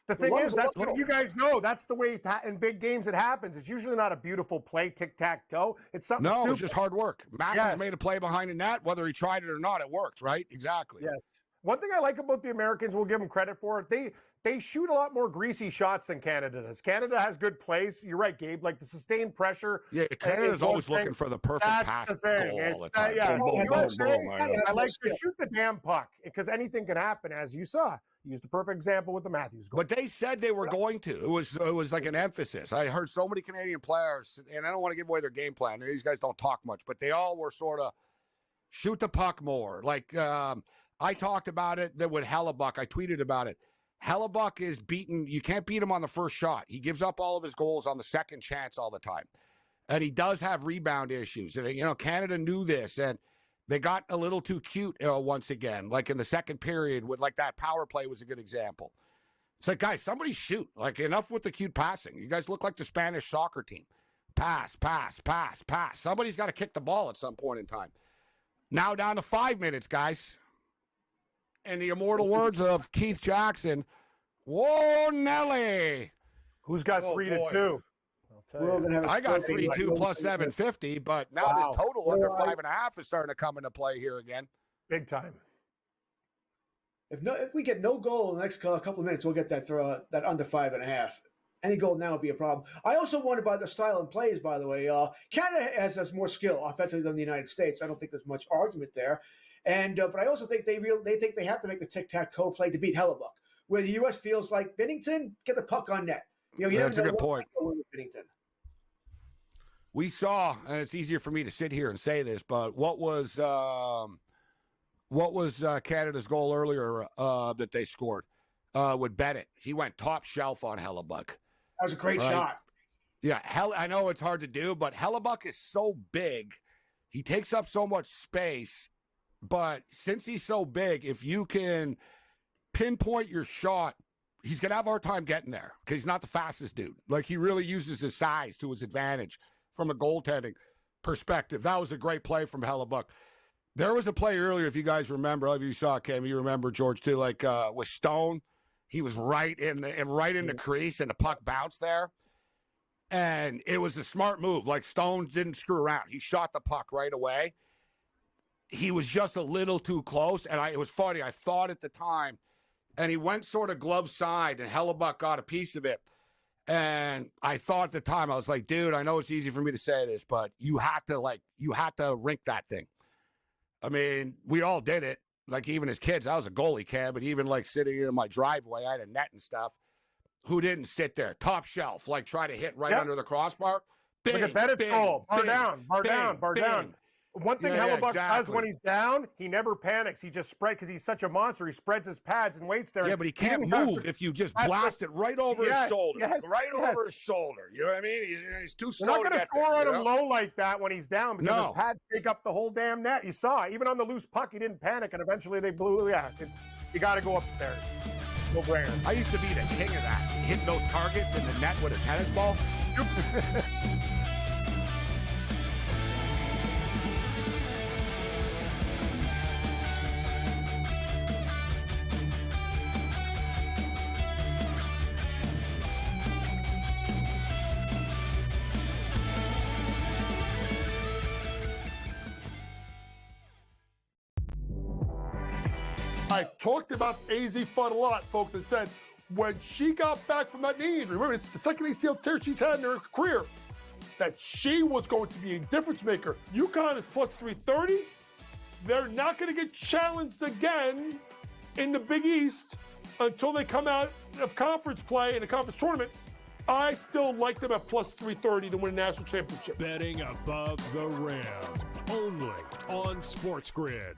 The thing is, that's what you guys know. That's the way in big games it happens. It's usually not a beautiful play, tic-tac-toe. It's something stupid. It's just hard work. Matthews made a play behind the net. Whether he tried it or not, it worked, right? Exactly. Yes. One thing I like about the Americans, we'll give them credit for it, they shoot a lot more greasy shots than Canada does. Canada has good plays. You're right, Gabe. Like the sustained pressure. Yeah, Canada's always looking for the perfect pass goal all the time. I like to shoot the damn puck because anything can happen, as you saw. Used the perfect example with the Matthews goal. But they said they were going to. It was like an emphasis. I heard so many Canadian players, and I don't want to give away their game plan. These guys don't talk much, but they all were sort of shoot the puck more. Like I talked about it that with Hellebuck. I tweeted about it. Hellebuck is beaten. You can't beat him on the first shot. He gives up all of his goals on the second chance all the time. And he does have rebound issues. And, Canada knew this, and they got a little too cute once again, like in the second period with like that power play was a good example. It's like, guys, somebody shoot. Like enough with the cute passing. You guys look like the Spanish soccer team. Pass, pass, pass, pass. Somebody's got to kick the ball at some point in time. Now down to 5 minutes, guys. And the immortal words of Keith Jackson, whoa, Nelly. Who's got 3-2? I got 3-2 plus 750, but now this total under 5.5 is starting to come into play here again. Big time. If we get no goal in the next couple of minutes, we'll get that under 5.5. Any goal now would be a problem. I also wonder about the style and plays, by the way. Canada has more skill offensively than the United States. I don't think there's much argument there. And but I also think they think they have to make the tic-tac-toe play to beat Hellebuck, where the U.S. feels like Binnington, get the puck on net. That's a good point. We saw, and it's easier for me to sit here and say this, but what was What was Canada's goal earlier that they scored with Bennett? He went top shelf on Hellebuck. That was a great shot. Yeah, I know it's hard to do, but Hellebuck is so big. He takes up so much space. But since he's so big, if you can pinpoint your shot, he's going to have a hard time getting there because he's not the fastest dude. Like, he really uses his size to his advantage from a goaltending perspective. That was a great play from Hellebuck. There was a play earlier, if you guys remember, if you saw Cam, you remember, George, too, like with Stone. He was right in the crease, and the puck bounced there. And it was a smart move. Like, Stone didn't screw around. He shot the puck right away. He was just a little too close, and it was funny. I thought at the time, and he went sort of glove side, and Hellebuck got a piece of it. And I thought at the time, I was like, dude, I know it's easy for me to say this, but you had to rink that thing. I mean, we all did it. Like, even as kids, I was a goalie, Cam, but even like sitting in my driveway, I had a net and stuff. Who didn't sit there? Top shelf, like try to hit right under the crossbar. Bing, Look at Bennett's goal. Bar down. One thing Hellebuck does when he's down, he never panics. He just spreads, because he's such a monster. He spreads his pads and waits there. Yeah, but he can't move if you just blast it right over his shoulder. Over his shoulder. You know what I mean? He's too slow. You're not going to score on him low like that when he's down, because his pads take up the whole damn net. You saw it. Even on the loose puck, he didn't panic, and eventually they blew. Yeah, you got to go upstairs. No brainer. I used to be the king of that, hitting those targets in the net with a tennis ball. I talked about AZ Fun a lot, folks, and said when she got back from that knee injury, remember, it's the second ACL tear she's had in her career, that she was going to be a difference maker. UConn is plus 330. They're not going to get challenged again in the Big East until they come out of conference play in the conference tournament. I still like them at plus 330 to win a national championship. Betting above the rim, only on SportsGrid.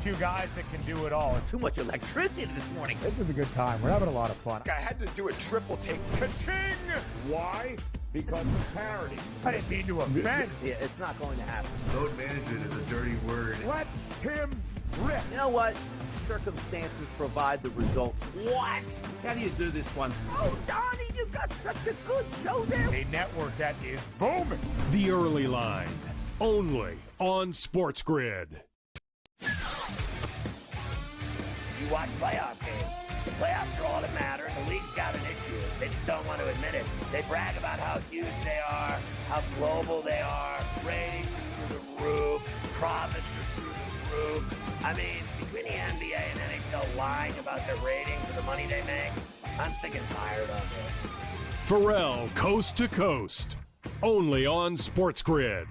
Two guys that can do it all. Too much electricity this morning. This is a good time. We're having a lot of fun. I had to do a triple take. Ka-ching! Why? Because of parity. I didn't mean to offend. Yeah, it's not going to happen. Load management is a dirty word. Let him rip. You know what? Circumstances provide the results. What? How do you do this one? Oh, Donnie, you got such a good show there. A network that is booming. The Early Line, only on SportsGrid. You watch playoff games. The playoffs are all that matter. The league's got an issue. They just don't want to admit it. They brag about how huge they are, how global they are. Ratings are through the roof. Profits are through the roof. I mean, between the NBA and NHL lying about their ratings and the money they make, I'm sick and tired of it. Pharrell, Coast to Coast, only on SportsGrid.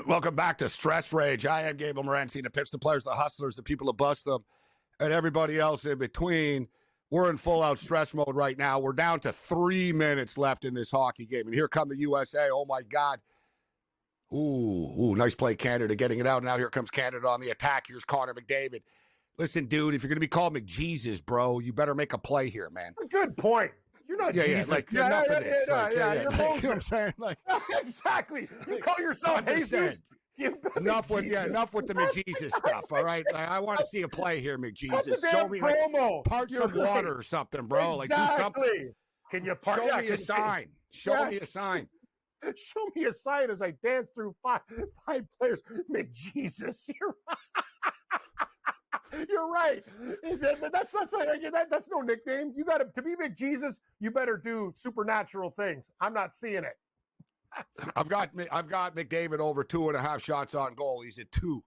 Welcome back to Stress Rage. I am Gabriel Morency, the Pips, the Players, the Hustlers, the people who bust them, and everybody else in between. We're in full-out stress mode right now. We're down to 3 minutes left in this hockey game, and here come the USA. Oh, my God. Ooh, nice play, Canada, getting it out. Now here comes Canada on the attack. Here's Connor McDavid. Listen, dude, if you're going to be called McJesus, bro, you better make a play here, man. Good point. You're not Jesus. Enough of this. You're you know what I'm saying? Exactly. You call yourself Jesus. Enough with the McJesus stuff, all right? I want to see a play here, McJesus. Show me park some water or something, bro. Exactly. Like, do something. Can you Show me a sign. Show me a sign. Show me a sign as I dance through five players. McJesus, you're right. You're right. But that's no nickname. You got to be McJesus. You better do supernatural things. I'm not seeing it. I've got McDavid over 2.5 shots on goal. He's at 2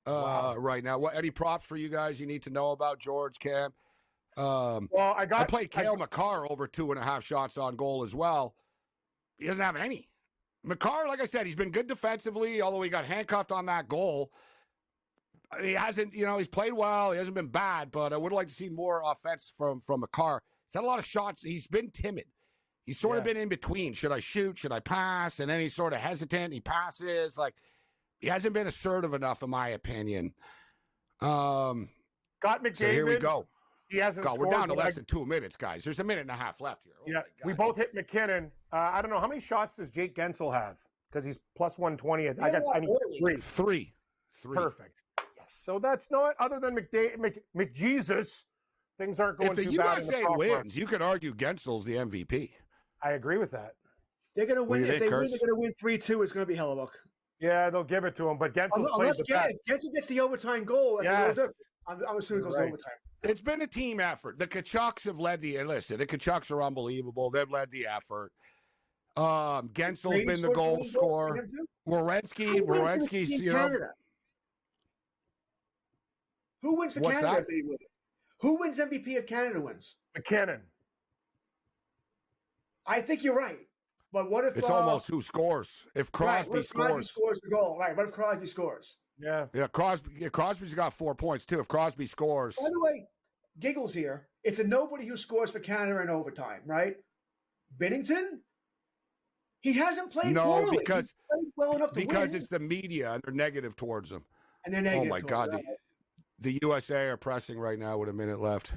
right now. Any props for you guys you need to know about George, Cam? I played Cale Makar over 2.5 shots on goal as well. He doesn't have any. Makar, like I said, he's been good defensively, although he got handcuffed on that goal. He hasn't, he's played well. He hasn't been bad, but I would like to see more offense from Makar. He's had a lot of shots. He's been timid. He's sort of been in between. Should I shoot? Should I pass? And then he's sort of hesitant. He passes. Like, he hasn't been assertive enough, in my opinion. Got McDavid. So here we go. He hasn't scored. We're down to less than 2 minutes, guys. There's a minute and a half left here. Yeah, we both hit McKinnon. I don't know. How many shots does Jake Gensel have? Because he's plus 120. I need 3. Perfect. Yes. So that's not, other than McJesus, things aren't going too bad. If the USA wins, you could argue Gensel's the MVP. I agree with that. They're going to win. If they win, they're going to win 3-2. It's going to be Hellebuyck. Yeah, they'll give it to him. But Gensel's plays the best. If Gensel gets the overtime goal, I'm assuming it goes to overtime. It's been a team effort. The Kachucks have led the listen. The Kachucks are unbelievable. They've led the effort. Gensel's been the goal scorer. Werenski's, Who wins for Canada if they win? Who wins MVP if Canada wins? McKinnon. I think you're right. But what if it's almost who scores? If Crosby Crosby scores the goal, right? What if Crosby scores? Yeah. Crosby's got 4 points too. If Crosby scores. By the way, giggles here. It's a nobody who scores for Canada in overtime, right? Binnington? He hasn't played poorly. Because played well enough to win. It's the media and they're negative towards him. And they're negative. Oh my God. The USA are pressing right now with a minute left.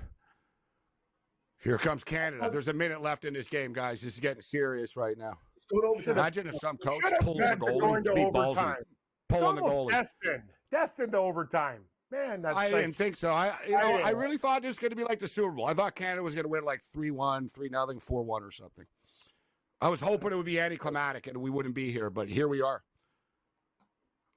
Here comes Canada. There's a minute left in this game, guys. This is getting serious right now. Imagine if some coach pulls the goalie, beat balls and pulling the goalie. Destined to overtime. Man, I didn't think so. I really thought this was going to be like the Super Bowl. I thought Canada was going to win like 3-1, 3-0, 4-1 or something. I was hoping it would be anticlimactic and we wouldn't be here, but here we are.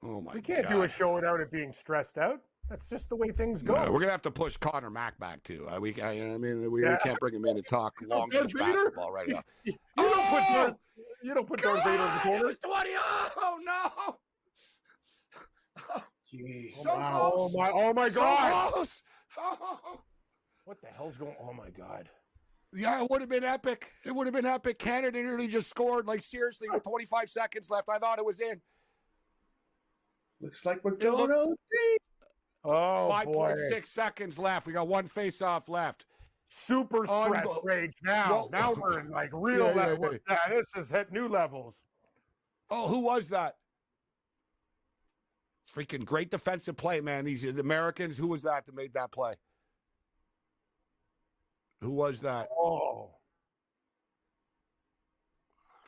Oh my God. We can't do a show without it being stressed out. That's just the way things go. No, we're gonna have to push Connor Mack back too. We can't bring him in to talk long range basketball right now. You don't put Darth Vader in the corner. 20. Oh no! Jeez. Oh my God! So close. What the hell's going? Oh my God! Yeah, it would have been epic. It would have been epic. Canada nearly just scored. Like seriously, with 25 seconds left, I thought it was in. Looks like we're going OT. Oh, 5.6 seconds left. We got one face-off left. Super stress rage now. Now we're in like real level. Yeah, this has hit new levels. Oh, who was that? Freaking great defensive play, man. The Americans. Who was that made that play? Who was that? Oh.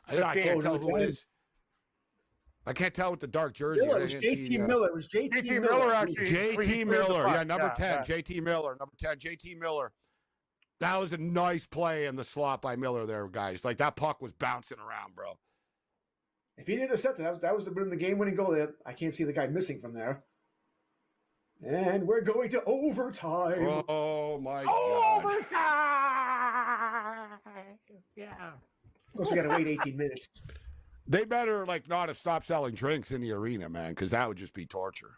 I can't tell who it is. I can't tell with the dark jersey. It was JT Miller. It was JT Miller, actually. JT Miller. Yeah, number 10. JT Miller. Number 10. JT Miller. That was a nice play in the slot by Miller there, guys. Like, that puck was bouncing around, bro. If he didn't intercept it, that was the game-winning goal. I can't see the guy missing from there. And we're going to overtime. Oh, my God. Overtime! Yeah. Of course, we got to wait 18 minutes. They better, not have stopped selling drinks in the arena, man, because that would just be torture.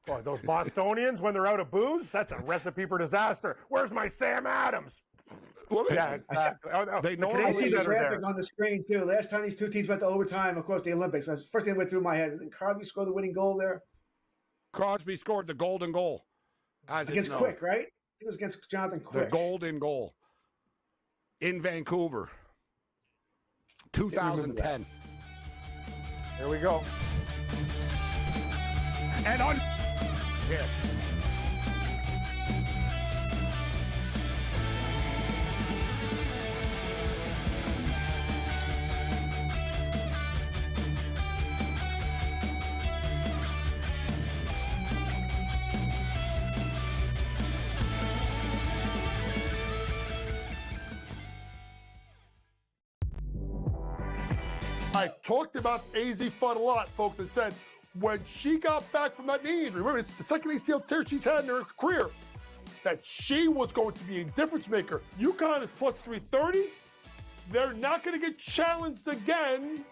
Boy, those Bostonians, when they're out of booze, that's a recipe for disaster. Where's my Sam Adams? Well, yeah, exactly. They see the graphic on the screen, too. Last time these two teams went to overtime, of course, the Olympics. That's the first thing that went through my head. Didn't Crosby score the winning goal there? Crosby scored the golden goal. Against Quick, right? It was against Jonathan Quick. The golden goal. In Vancouver. 2010. Here we go. And on hits. I talked about AZ Fun a lot, folks, and said when she got back from that knee injury, remember, it's the second ACL tear she's had in her career, that she was going to be a difference maker. UConn is plus 330. They're not going to get challenged again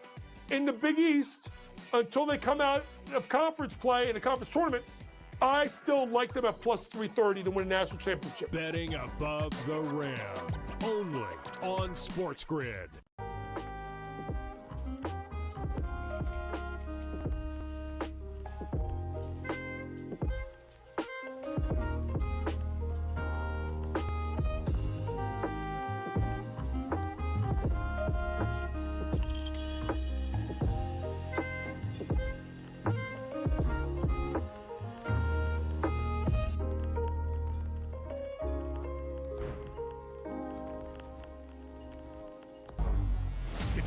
in the Big East until they come out of conference play in a conference tournament. I still like them at plus 330 to win a national championship. Betting above the rim. Only on SportsGrid.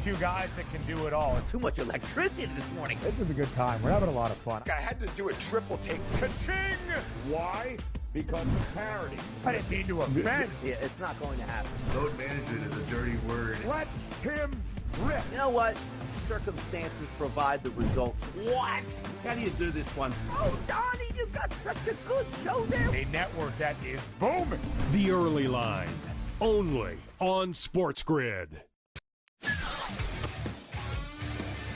Two guys that can do it all. Too much electricity this morning. This is a good time. We're having a lot of fun. I had to do a triple take. Ka-ching! Why? Because of parity. I didn't mean to offend. Yeah, it's not going to happen. Load management is a dirty word. Let him rip. You know what? Circumstances provide the results. What? How do you do this one? Oh, Donnie, you got such a good show there. A network that is booming. The Early Line. Only on SportsGrid.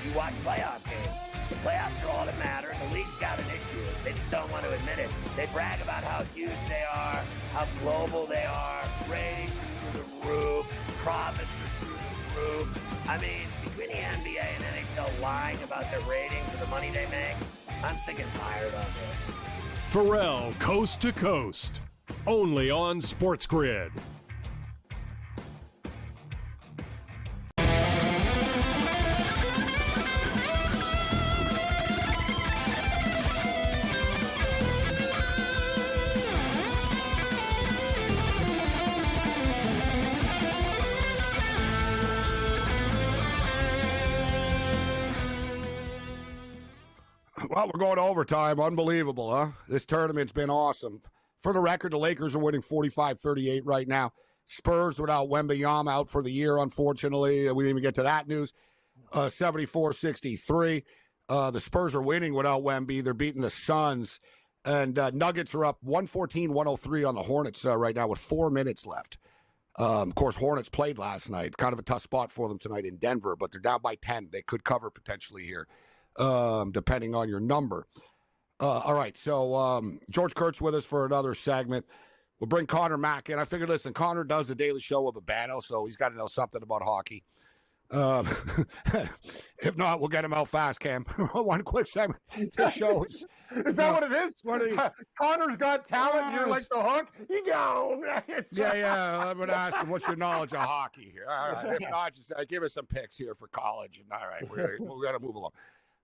You watch playoff games. The playoffs are all that matter. The league's got an issue. They just don't want to admit it. They brag about how huge they are, how global they are. Ratings are through the roof. Profits are through the roof. I mean, between the NBA and NHL lying about their ratings and the money they make, I'm sick and tired of it. Pharrell, Coast to Coast. Only on SportsGrid. Well, we're going to overtime. Unbelievable, huh? This tournament's been awesome. For the record, the Lakers are winning 45-38 right now. Spurs without Wembanyama out for the year, unfortunately. We didn't even get to that news. 74-63. The Spurs are winning without Wemby. They're beating the Suns. And Nuggets are up 114-103 on the Hornets right now with 4 minutes left. Of course, Hornets played last night. Kind of a tough spot for them tonight in Denver, but they're down by 10. They could cover potentially here. Depending on your number. All right, so George Kurtz with us for another segment. We'll bring Connor Mack in. I figured, listen, Connor does the Daily Show with Urbano, so he's got to know something about hockey. If not, we'll get him out fast, Cam. One quick segment. The show is... Is that what it is? Connor's got talent, and you're like the hook? You go. Yeah. I'm going to ask him, what's your knowledge of hockey here? All right. If not, just give us some picks here for college. And all right, we're going to move along.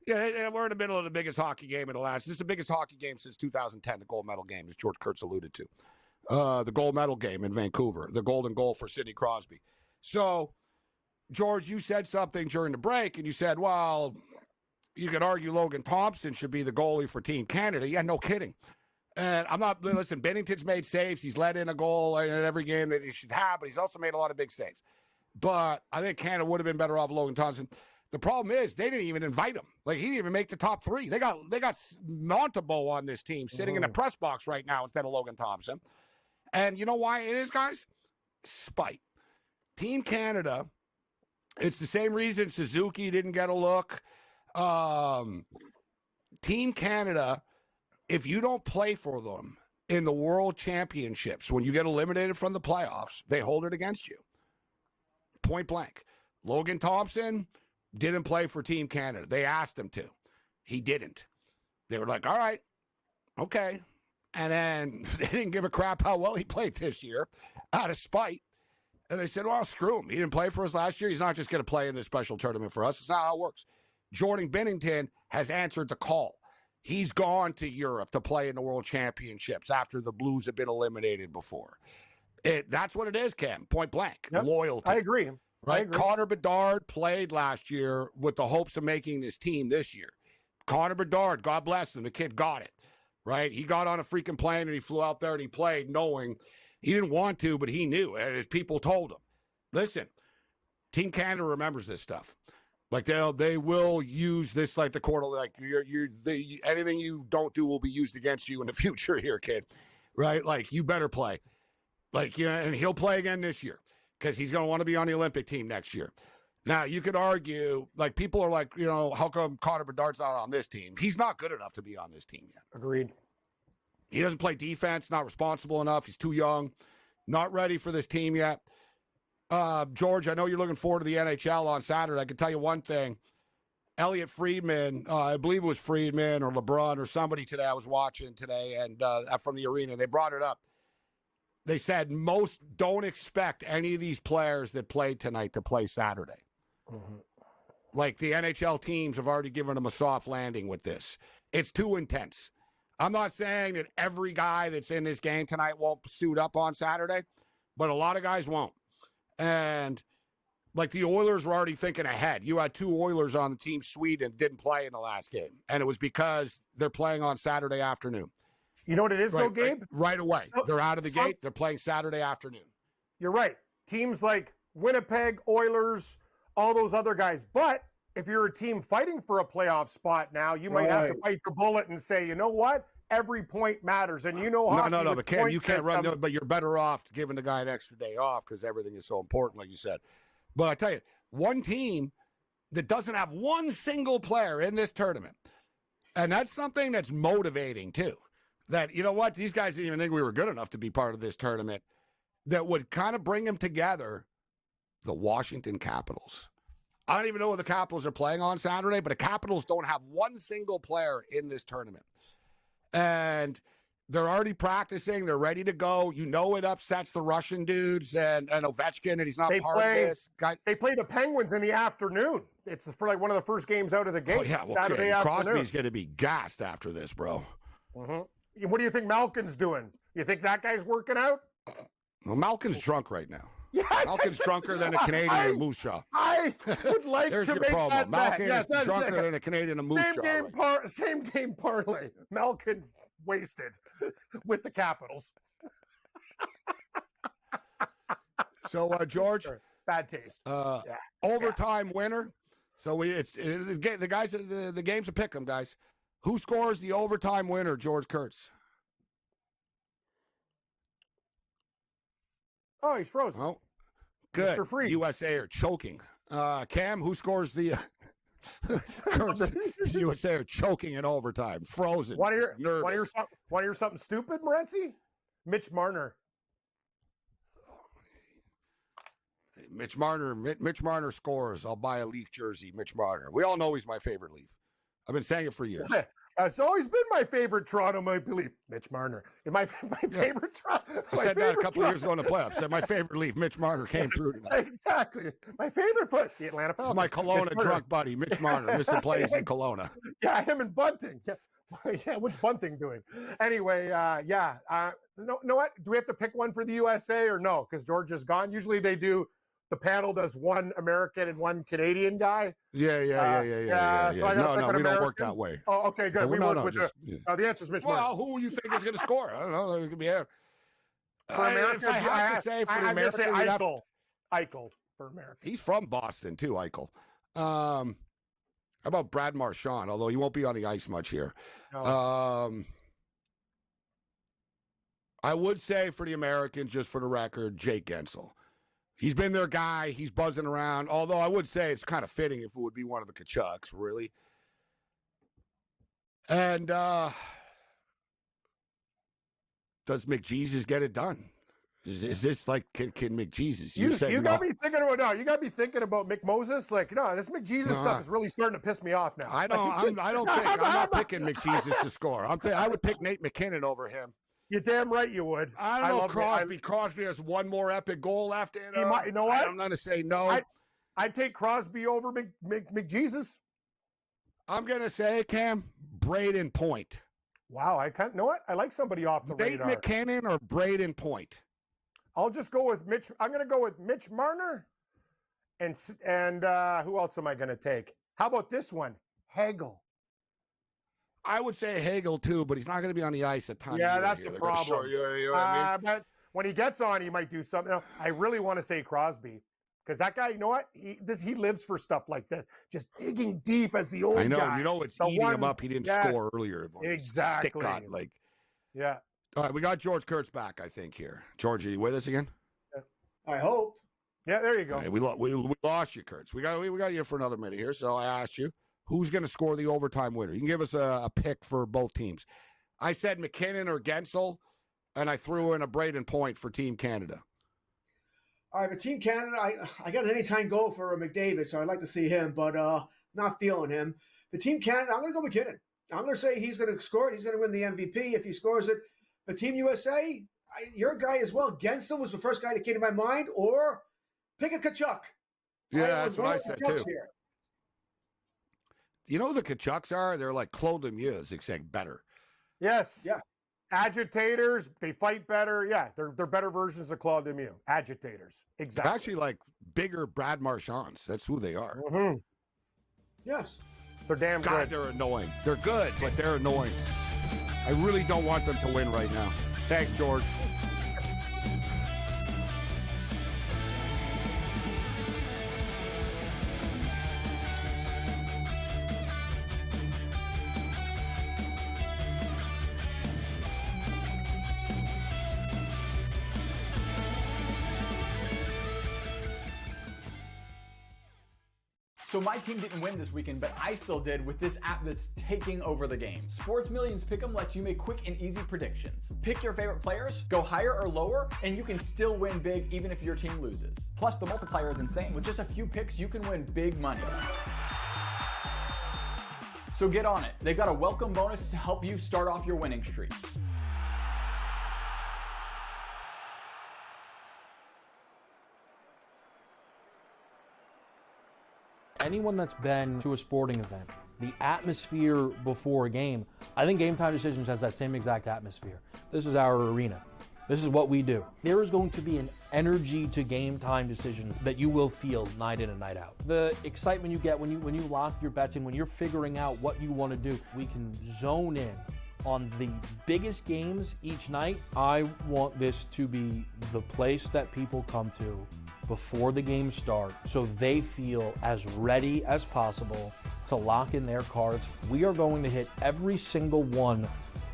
Yeah, we're in the middle of the biggest hockey game in the last. This is the biggest hockey game since 2010, the gold medal game, as George Kurtz alluded to. The gold medal game in Vancouver, the golden goal for Sidney Crosby. So, George, you said something during the break, and you said, well, you could argue Logan Thompson should be the goalie for Team Canada. Yeah, no kidding. And I'm not, listen, Bennington's made saves. He's let in a goal in every game that he should have, but he's also made a lot of big saves. But I think Canada would have been better off Logan Thompson. The problem is they didn't even invite him. Like, he didn't even make the top three. They got Montembeault on this team sitting in the press box right now instead of Logan Thompson. And you know why it is, guys? Spite. Team Canada, it's the same reason Suzuki didn't get a look. Team Canada, if you don't play for them in the World Championships, when you get eliminated from the playoffs, they hold it against you. Point blank. Logan Thompson didn't play for Team Canada. They asked him to. He didn't. They were like, all right, okay. And then they didn't give a crap how well he played this year out of spite. And they said, well, screw him. He didn't play for us last year. He's not just going to play in this special tournament for us. It's not how it works. Jordan Binnington has answered the call. He's gone to Europe to play in the World Championships after the Blues have been eliminated before. That's what it is, Cam. Point blank. Yep. Loyalty. I agree. Right? Connor Bedard played last year with the hopes of making this team this year. Connor Bedard, God bless him, the kid got it. Right? He got on a freaking plane and he flew out there and he played knowing he didn't want to, but he knew. And his people told him, listen, Team Canada remembers this stuff. Like they will use this like the quarter, like anything you don't do will be used against you in the future here, kid. Right? Like you better play. Like, and he'll play again this year because he's going to want to be on the Olympic team next year. Now, you could argue, like people are like, how come Connor Bedard's not on this team? He's not good enough to be on this team yet. Agreed. He doesn't play defense, not responsible enough. He's too young, not ready for this team yet. George, I know you're looking forward to the NHL on Saturday. I can tell you one thing. Elliot Friedman, I believe it was Friedman or LeBron or somebody today I was watching today and from the arena, they brought it up. They said most don't expect any of these players that played tonight to play Saturday. Mm-hmm. Like the NHL teams have already given them a soft landing with this. It's too intense. I'm not saying that every guy that's in this game tonight won't suit up on Saturday, but a lot of guys won't. And like the Oilers were already thinking ahead. You had 2 Oilers on the team, Sweden didn't play in the last game. And it was because they're playing on Saturday afternoon. You know what it is, though, Gabe? Right away. They're out of the gate. They're playing Saturday afternoon. You're right. Teams like Winnipeg, Oilers, all those other guys. But if you're a team fighting for a playoff spot now, you might have to bite the bullet and say, you know what? Every point matters. And hockey, No, but Cam, you can't run. But you're better off giving the guy an extra day off because everything is so important, like you said. But I tell you, one team that doesn't have one single player in this tournament, and that's something that's motivating too. That, you know what, these guys didn't even think we were good enough to be part of this tournament, that would kind of bring them together, the Washington Capitals. I don't even know what the Capitals are playing on Saturday, but the Capitals don't have one single player in this tournament. And they're already practicing. They're ready to go. It upsets the Russian dudes and Ovechkin, and he's not part of this. They play the Penguins in the afternoon. It's for like one of the first games out of the gate. Saturday afternoon. Crosby's going to be gassed after this, bro. Mm-hmm. What do you think Malkin's doing? You think that guy's working out? Well, Malkin's drunk right now. Yeah, Malkin's drunker than a Canadian in Moose Jaw. I would like There's to your make promo. that Malkin bet. is drunker than a Canadian in Moose Jaw. Same game parlay. Malkin wasted with the Capitals. So, George, bad taste. Overtime winner. So the guys. The game's a pick 'em, guys. Who scores the overtime winner? George Kurtz. Oh, he's frozen. Oh, good. Mr. Freeze. USA are choking. Cam, who scores the Kurtz? USA are choking in overtime. Frozen. Want to hear something stupid, Morency? Mitch Marner. Mitch Marner scores. I'll buy a Leaf jersey. Mitch Marner. We all know he's my favorite Leaf. I've been saying it for years. It's always been my favorite Toronto Maple Leaf. Mitch Marner. My favorite Toronto. I said that a couple of years ago in the playoffs. I said my favorite Leaf, Mitch Marner, came through tonight. Exactly. My favorite foot, the Atlanta Falcons. It's my Kelowna drunk buddy, Mitch Marner. Missing plays in Kelowna. Yeah, him and Bunting. Yeah, what's Bunting doing? Anyway, no, what? Do we have to pick one for the USA or no? Because George is gone. Usually they do. The panel does one American and one Canadian guy. Yeah. So no, we don't work that way. Oh, okay, good. We work with the answer is Mitch Marner. Well, who you think is going to score? I don't know. It could be for America. I have to say for the American, Eichel for America. He's from Boston too, Eichel. How about Brad Marchand? Although he won't be on the ice much here. No. I would say for the Americans, just for the record, Jake Gensel. He's been their guy. He's buzzing around. Although I would say it's kind of fitting if it would be one of the Kachucks, really. And does McJesus get it done? Is this like can McJesus? You got me thinking about You got me thinking about Mick Moses. Like this McJesus stuff is really starting to piss me off now. I'm not picking McJesus to score. I would pick Nate McKinnon over him. You're damn right you would. I don't know if Crosby has one more epic goal left in him. You know what? I'm going to say no. I'd take Crosby over McJesus. I'm going to say, Cam, Braden Point. Wow, you know what? I like somebody off the radar. Nate McKinnon or Braden Point? I'll just go with Mitch. I'm going to go with Mitch Marner. And who else am I going to take? How about this one? Hagel. I would say Hagel too, but he's not going to be on the ice a ton. Yeah, that's a problem. But when he gets on, he might do something. I really want to say Crosby Because that guy, you know what? He lives for stuff like this. Just digging deep as the old guy. I know. You know, it's eating him up. He didn't score earlier. Exactly. Stick on, like. Yeah. All right, we got George Kurtz back, I think, here. George, are you with us again? I hope. Yeah, there you go. Right, we lost you, Kurtz. We got you for another minute here. So I asked you, who's going to score the overtime winner? You can give us a pick for both teams. I said McKinnon or Gensel, and I threw in a Braden Point for Team Canada. All right, but Team Canada, I got an anytime goal for McDavid, so I'd like to see him, but not feeling him. For Team Canada, I'm going to go McKinnon. I'm going to say he's going to score it. He's going to win the MVP if he scores it. For Team USA, you're a guy as well. Gensel was the first guy that came to my mind, or pick a Kachuk. Yeah, that's what I said, too. Here. You know who the Kachucks are? They're like Claude Lemieux, except better. Yes. Yeah. Agitators, they fight better. Yeah, they're better versions of Claude Lemieux. Agitators. Exactly. They're actually like bigger Brad Marchands. That's who they are. Mm-hmm. Yes. They're damn God, good. they're annoying. They're good, but they're annoying. I really don't want them to win right now. Thanks, George. So my team didn't win this weekend, but I still did with this app that's taking over the game. Sports Millions Pick'em lets you make quick and easy predictions. Pick your favorite players, go higher or lower, and you can still win big even if your team loses. Plus, the multiplier is insane. With just a few picks, you can win big money. So get on it. They've got a welcome bonus to help you start off your winning streak. Anyone that's been to a sporting event, the atmosphere before a game, I think Game Time Decisions has that same exact atmosphere. This is our arena. This is what we do. There is going to be an energy to Game Time Decisions that you will feel night in and night out. The excitement you get when you lock your bets in, when you're figuring out what you want to do, we can zone in on the biggest games each night. I want this to be the place that people come to before the games start so they feel as ready as possible to lock in their cards. We are going to hit every single one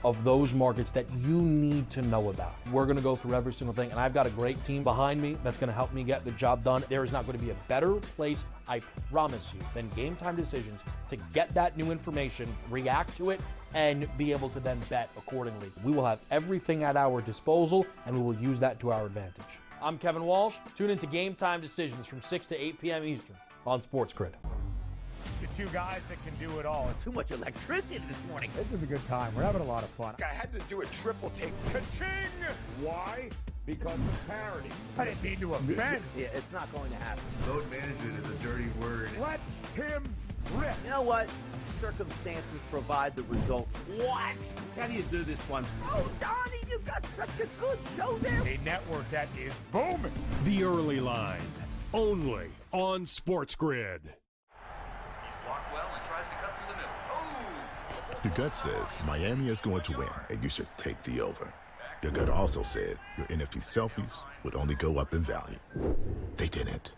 of those markets that you need to know about. We're going to go through every single thing, and I've got a great team behind me that's going to help me get the job done. There is not going to be a better place, I promise you, than Game Time Decisions to get that new information, react to it, and be able to then bet accordingly. We will have everything at our disposal, and we will use that to our advantage. I'm Kevin Walsh. Tune into Game Time Decisions from 6 to 8 p.m. Eastern on SportsGrid. The two guys that can do it all. Too much electricity this morning. This is a good time. We're having a lot of fun. I had to do a triple take. Ka-ching! Why? Because of parity. I didn't mean to offend. Yeah, it's not going to happen. Load management is a dirty word. Let him rip. You know what? Circumstances provide the results. What? How do you do this one? Oh, Donnie, you got such a good show there. A network that is booming. The Early Line, only on SportsGrid. Your gut says Miami is going to win, and you should take the over. Your gut also said your NFT selfies would only go up in value. They didn't.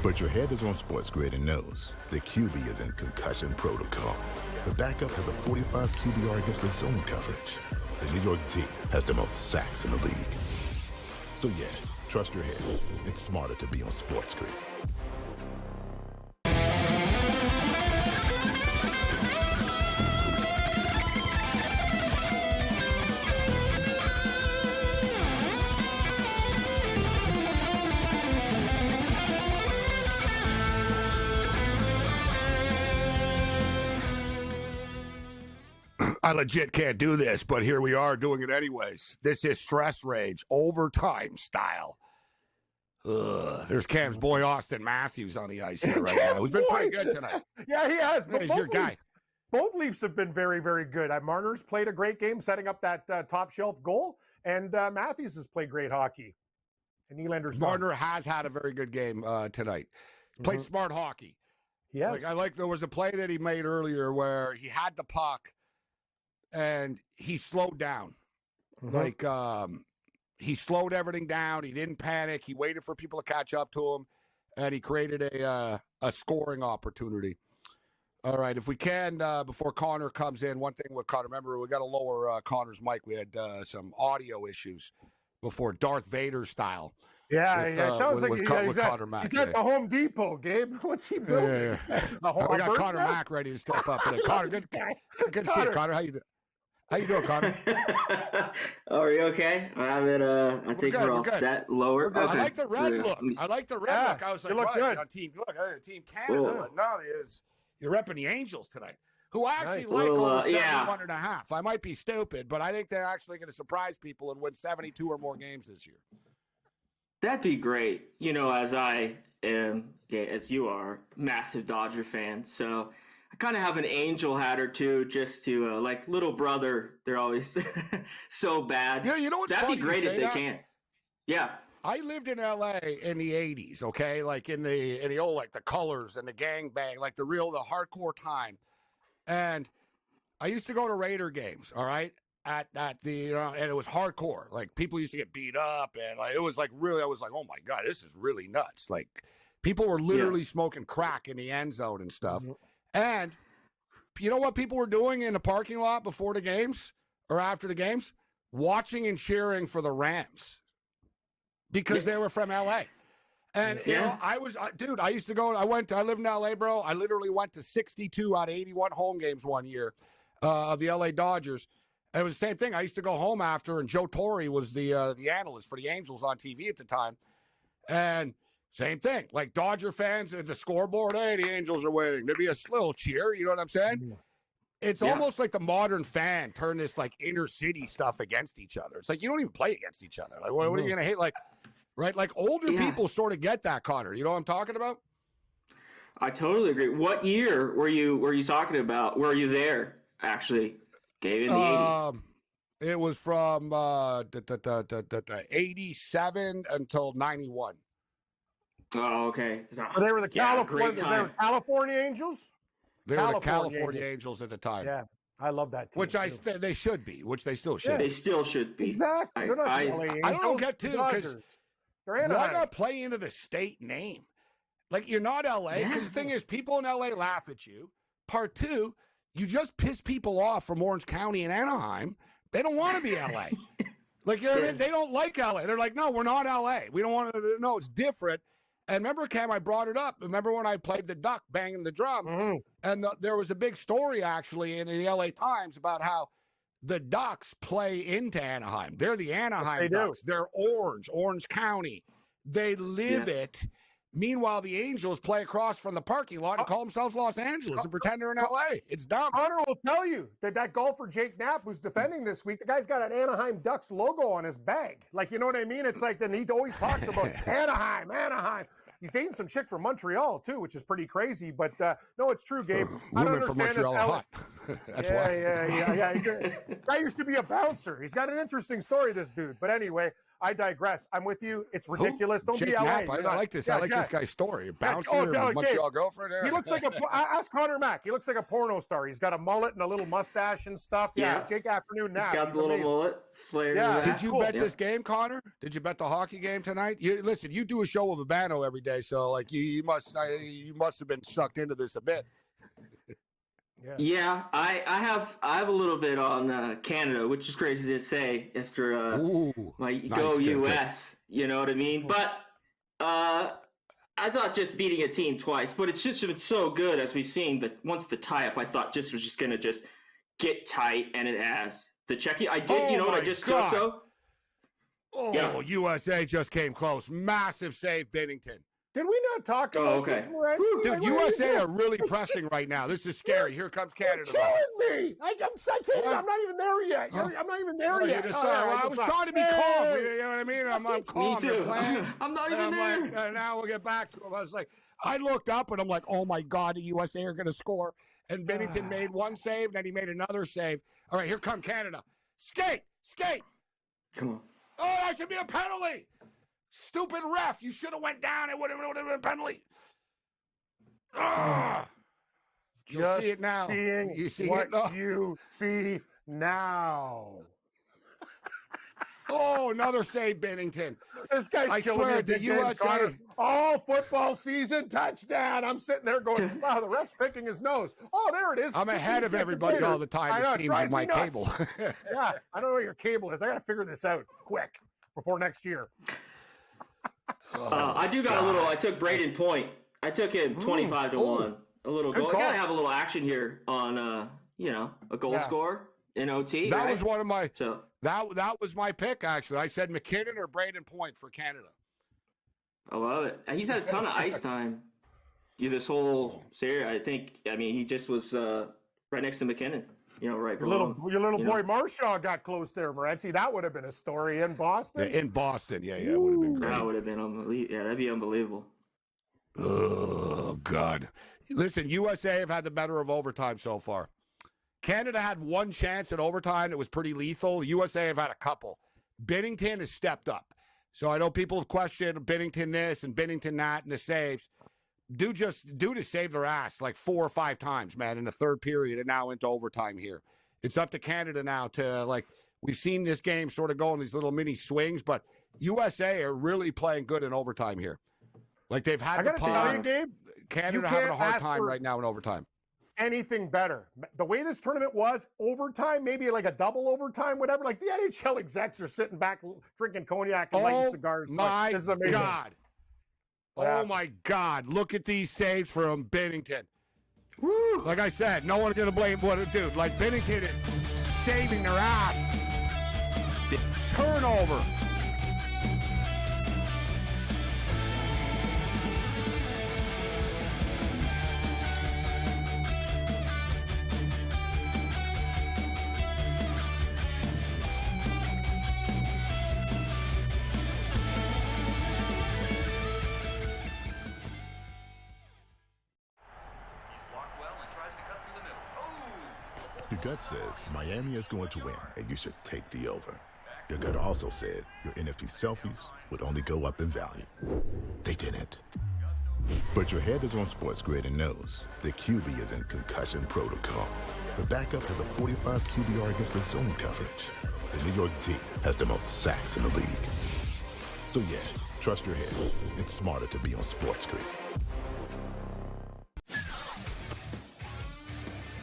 But your head is on SportsGrid and knows the QB is in concussion protocol. The backup has a 45 QBR against the zone coverage. The New York D has the most sacks in the league. So yeah, trust your head. It's smarter to be on SportsGrid. I legit can't do this, but here we are doing it anyways. This is Stress Rage, overtime style. There's Cam's boy, Austin Matthews, on the ice here right now. He's been pretty good tonight. Yeah, he has. But He's your guy. Both Leafs have been very, very good. Marner's played a great game setting up that top shelf goal, and Matthews has played great hockey. And Nylander's Marner has had a very good game tonight. Played smart hockey. Yes. There was a play that he made earlier where he had the puck and he slowed down. He slowed everything down. He didn't panic. He waited for people to catch up to him. and he created a scoring opportunity. All right, if we can, before Connor comes in, one thing with Connor, remember, we got to lower Connor's mic. We had some audio issues before, Darth Vader style. Yeah, sounds like with Connor Mack. He's at the Home Depot, Gabe. What's he building? We got Connor Mack ready to step up. Connor, good to see you, Connor. How you doing, Connor? Oh, are you okay? I think we're all set. Lower. Okay. I like the red look. I like the red look. I was like, you look good. On Team Canada. But no, you're repping the Angels tonight, who I actually like over 71.5. I might be stupid, but I think they're actually going to surprise people and win 72 or more games this year. That'd be great. You know, as I am, as you are, massive Dodger fan, so I kind of have an Angel hat or two just to, like, little brother, they're always so bad. Yeah, you know what's That'd funny be great if they can. Yeah. I lived in L.A. in the 80s, okay? Like in the old, like the Colors and the gangbang, like the hardcore time. And I used to go to Raider games, all right? At the, and it was hardcore. Like, people used to get beat up, and like, it was like really, I was like, oh my God, this is really nuts. Like, people were literally smoking crack in the end zone and stuff. Mm-hmm. And you know what people were doing in the parking lot before the games or after the games? Watching and cheering for the Rams because they were from LA. And, you know, I used to go, I lived in LA, bro. I literally went to 62 out of 81 home games one year of the LA Dodgers. And it was the same thing. I used to go home after, and Joe Torre was the analyst for the Angels on TV at the time. And same thing. Like, Dodger fans at the scoreboard, hey, the Angels are winning. There'd be a little cheer, you know what I'm saying? It's almost like the modern fan turned this, like, inner city stuff against each other. It's like, you don't even play against each other. Like, what are you going to hate? Like, right? Like, older people sort of get that, Connor. You know what I'm talking about? I totally agree. What year were you talking about? Were you there, actually? Gabe, in the 80s? It was from 87 until 91. Oh, okay. Oh, they were the California Angels? They were the California Angels at the time. Yeah, I love that team. Which they should be, which they still should. Yeah, they still should be. Exactly. They're not the LA Angels. I don't get to, because why not play into the state name? Like, you're not LA, because the thing is, people in LA laugh at you. Part two, you just piss people off from Orange County and Anaheim. They don't want to be LA. Like, you know what I mean? They don't like LA. They're like, no, we're not LA. We don't want to know. It's different. And remember, Cam, I brought it up. Remember when I played the duck banging the drum? Mm-hmm. And there was a big story, actually, in the LA Times about how the Ducks play into Anaheim. They're the Anaheim Ducks. They're Orange County. They live it. Meanwhile, the Angels play across from the parking lot and call themselves Los Angeles and pretend they're in LA. It's dumb. Connor will tell you that golfer Jake Knapp, who's defending this week, the guy's got an Anaheim Ducks logo on his bag. Like, you know what I mean? It's like, then he always talks about Anaheim. He's dating some chick from Montreal, too, which is pretty crazy. But, no, it's true, Gabe. I don't understand this. That's why. Yeah. Guy used to be a bouncer. He's got an interesting story, this dude. But anyway, I digress. I'm with you. It's ridiculous. Don't Jake be LA. Knapp, I like this. I like this guy's story. Bouncer, Montreal girlfriend. He looks like ask Connor Mack. He looks like a porno star. He's got a mullet and a little mustache and stuff. Yeah, Jake Afternoon Knapp. He's got the little mullet. Did you bet this game, Connor? Did you bet the hockey game tonight? Listen, you do a show with Urbano every day, so like you must have been sucked into this a bit. Yeah, I have a little bit on Canada, which is crazy to say after go US. You know what I mean? But I thought just beating a team twice, but it's just been so good as we've seen that once the tie-up, I thought was just going to just get tight, and it has. The Czechia, I did, what I just took, though? USA just came close. Massive save, Bennington. Did we not talk about this, Morency? Dude, USA are really pressing right now. This is scary. Here comes Canada. You're killing me. I'm not even there yet. I'm not even there yet. I was trying to be calm. You know what I mean? I'm calm. Me too. I'm not even there. And now we'll get back to him. I was like, I looked up and I'm like, oh my God, the USA are going to score. And Bennington made one save, then he made another save. All right, here come Canada. Skate. Come on. Oh, that should be a penalty. Stupid ref. You should have went down. It would have been a penalty. You'll see it now. You see what you see now. Oh, another save, Bennington. This guy's I killing swear, me. the USA. Oh, football season, touchdown. I'm sitting there going, wow, the ref's picking his nose. Oh, there it is. I'm ahead of everybody all the time, it seems, with my cable. Yeah, I don't know what your cable is. I got to figure this out quick before next year. I do got a little. I took Braden Point. I took him 25-1. A little goal. I got to have a little action here on, a goal score in OT. That was one of my. So that was my pick, actually. I said McKinnon or Braden Point for Canada. I love it. He's had a ton of ice time this whole series. I think. I mean, he just was right next to McKinnon. Right. Your little boy Marshall got close there, Morency. That would have been a story in Boston. In Boston, yeah, it would have been great. That would have been unbelievable. Yeah, that'd be unbelievable. Oh God! Listen, USA have had the better of overtime so far. Canada had one chance at overtime that was pretty lethal. USA have had a couple. Binnington has stepped up. So I know people have questioned Binnington this and Binnington that and the saves. Do to save their ass like 4 or 5 times, man, in the third period and now into overtime here. It's up to Canada now to, we've seen this game sort of go in these little mini swings, but USA are really playing good in overtime here. They've had the puck. Tell you, Gabe, Canada having a hard time right now in overtime. Anything better. The way this tournament was, overtime, maybe like a double overtime, whatever. Like the NHL execs are sitting back drinking cognac and lighting cigars. My this is amazing. God. Oh, my God. Look at these saves from Binnington. Woo. Like I said, no one's going to blame what it dude. Binnington is saving their ass. Turnover. Your gut says Miami is going to win, and you should take the over. Your gut also said your NFT selfies would only go up in value. They didn't. But your head is on SportsGrid and knows the QB is in concussion protocol. The backup has a 45 QBR against the zone coverage. The New York D has the most sacks in the league. So yeah, trust your head. It's smarter to be on SportsGrid.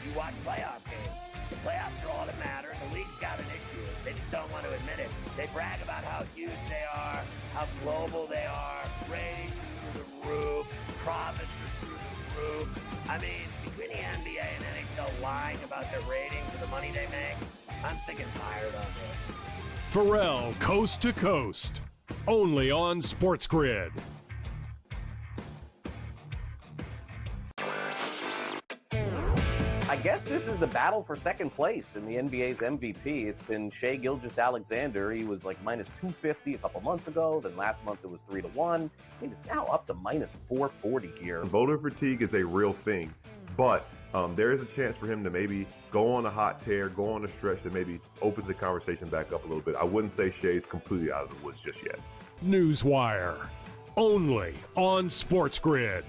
You watch playoff games. The playoffs are all that matter, and the league's got an issue. They just don't want to admit it. They brag about how huge they are, how global they are, ratings are through the roof, profits are through the roof. I mean, between the NBA and NHL lying about their ratings and the money they make, I'm sick and tired of it. Pharrell Coast to Coast, only on SportsGrid. I guess this is the battle for second place in the NBA's MVP. It's been Shai Gilgeous-Alexander. He was like minus 250 a couple months ago. Then last month it was 3-1. He's now up to minus 440 here. Voter fatigue is a real thing, but there is a chance for him to maybe go on a hot tear, go on a stretch that maybe opens the conversation back up a little bit. I wouldn't say Shai's completely out of the woods just yet. Newswire, only on SportsGrid.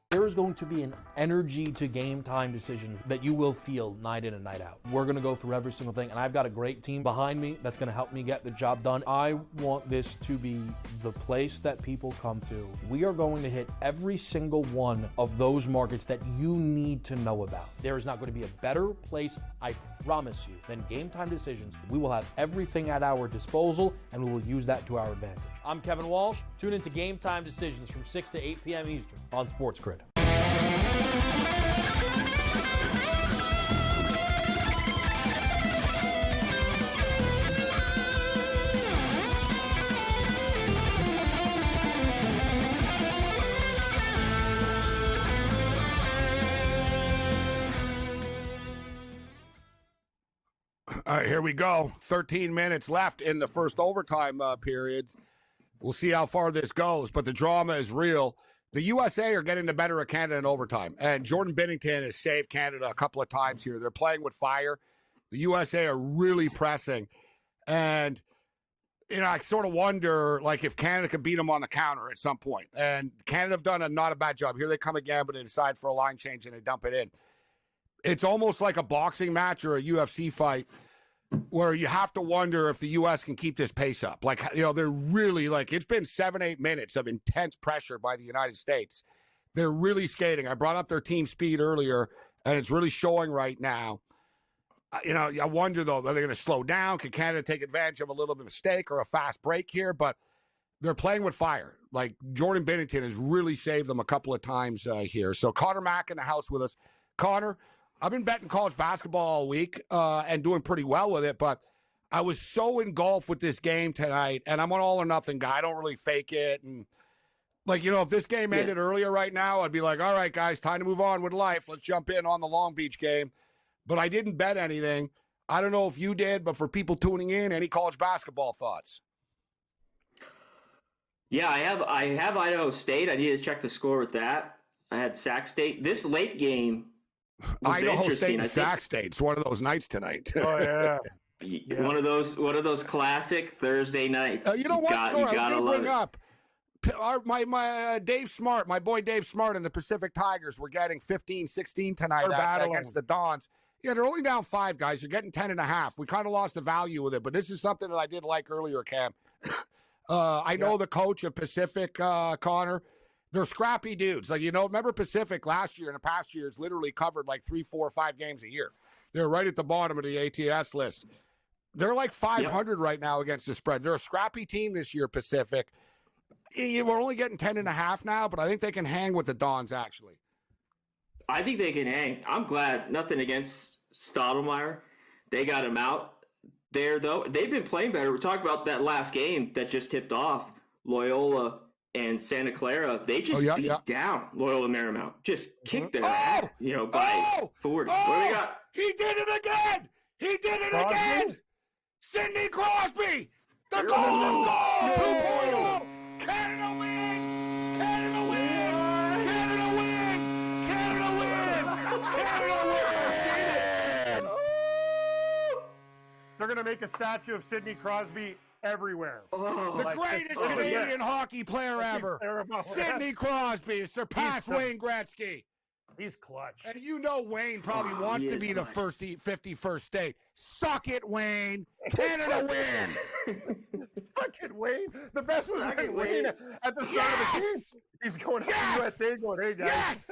There is going to be an energy to game time decisions that you will feel night in and night out. We're going to go through every single thing, and I've got a great team behind me that's going to help me get the job done. I want this to be the place that people come to. We are going to hit every single one of those markets that you need to know about. There is not going to be a better place, I promise you, than Game Time Decisions. We will have everything at our disposal, and we will use that to our advantage. I'm Kevin Walsh. Tune into Game Time Decisions from 6 to 8 p.m. Eastern on SportsGrid. All right, here we go. 13 minutes left in the first overtime period. We'll see how far this goes, but the drama is real. The USA are getting the better of Canada in overtime, and Jordan Binnington has saved Canada a couple of times here. They're playing with fire. The USA are really pressing, and I sort of wonder, if Canada could beat them on the counter at some point. And Canada have done not a bad job. Here they come again, but they decide for a line change, and they dump it in. It's almost like a boxing match or a UFC fight where you have to wonder if the U.S. can keep this pace up. Like, they're really it's been 7-8 minutes of intense pressure by the United States. They're really skating. I brought up their team speed earlier, and it's really showing right now. I wonder, though, are they going to slow down? Can Canada take advantage of a little bit of mistake or a fast break here? But they're playing with fire. Like, Jordan Binnington has really saved them a couple of times here. So Connor Mack in the house with us. Connor, I've been betting college basketball all week and doing pretty well with it, but I was so engulfed with this game tonight, and I'm an all-or-nothing guy. I don't really fake it. And, if this game ended earlier right now, I'd be like, all right, guys, time to move on with life. Let's jump in on the Long Beach game. But I didn't bet anything. I don't know if you did, but for people tuning in, any college basketball thoughts? Yeah, I have Idaho State. I need to check the score with that. I had Sac State. This late game was Idaho State and Sac Sac State. It's one of those nights tonight. Oh, yeah. One of those classic Thursday nights. You know what? I was going to bring up my Dave Smart, my boy Dave Smart and the Pacific Tigers were getting 15-16 tonight against the Dons. Yeah, they're only down 5, guys. They're getting 10.5. We kind of lost the value with it, but this is something that I did like earlier, Cam. I know the coach of Pacific, Connor. They're scrappy dudes. Remember Pacific last year and the past years literally covered 3, 4, 5 games a year. They're right at the bottom of the ATS list. They're 500 right now against the spread. They're a scrappy team this year, Pacific. We're only getting 10.5 now, but I think they can hang with the Dons, actually. I think they can hang. I'm glad. Nothing against Stottlemyre. They got him out there, though. They've been playing better. We're talking about that last game that just tipped off. Loyola and Santa Clara, they just beat down Loyola Marymount. Just kicked their ass, by 40. What do we got? He did it again! He did it again! Sidney Crosby! The goal! 2-0! Canada win! Canada win! Canada win! Canada win! Canada win! They're going to make a statue of Sidney Crosby everywhere. The greatest Canadian hockey player ever. Sidney Crosby has surpassed Wayne Gretzky. He's clutch. And Wayne probably wants to be the 51st state. Suck it, Wayne. Canada wins. Suck it, Wayne. The best was Wayne at the start of the game. He's going to the USA going, hey, guys. Yes!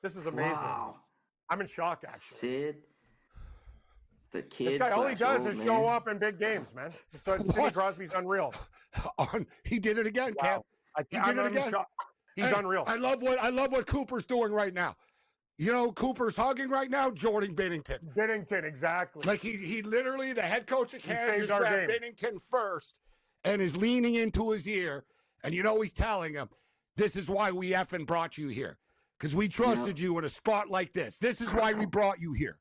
This is amazing. Wow. I'm in shock, actually. Sid. The kid. This guy, all he does is show up in big games, man. So Sidney Crosby's unreal. He did it again, Cam. He did it again. He's unreal. I love what Cooper's doing right now. Cooper's hugging right now. Jordan Binnington. Binnington, exactly. He literally, the head coach of Canada, just grabbed Binnington first and is leaning into his ear. And he's telling him, this is why we effing brought you here. Because we trusted you in a spot like this. This is why we brought you here.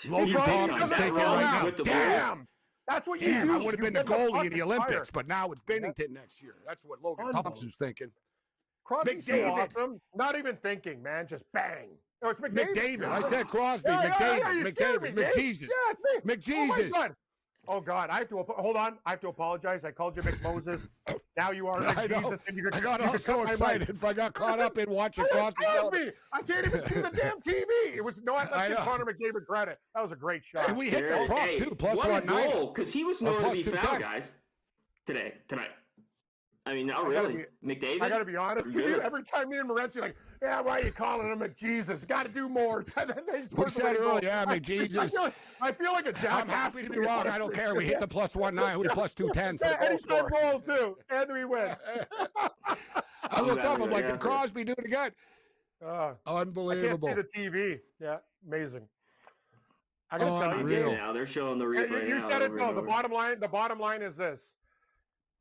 Logan Thompson's thinking right now, damn. That's what you do. I would have been the goalie in the Olympics, but now it's Binnington next year. That's what Logan Thompson's thinking. Crosby's so awesome. Not even thinking, man. Just bang. No, it's McDavid. I said Crosby. McDavid. McJesus. Yeah, it's me. McJesus. Oh, God. I have to hold on. I have to apologize. I called you McMoses. Now you are McJesus. I got all so excited if I got caught up in watching Crosby. I can't even see the damn TV. It was let's give Connor McDavid credit. That was a great shot. And we hit the prop, too. Plus what a goal, because he was nowhere to be found, guys, tonight. I mean, not really. McDavid? I got to be honest with you. Every time me and Morency are why are you calling him McJesus? Got to do more. We said earlier, McJesus. I feel like a jackass. I'm happy to be wrong. I don't care. We hit the +19. We plus 210 for the goal scorer. Goal, too. And we win. I looked up. I'm like, can Crosby do it again? Unbelievable. I can't see the TV. Yeah, amazing. I got to tell you. Now they're showing the replay right now. You said it, though. The bottom line is this.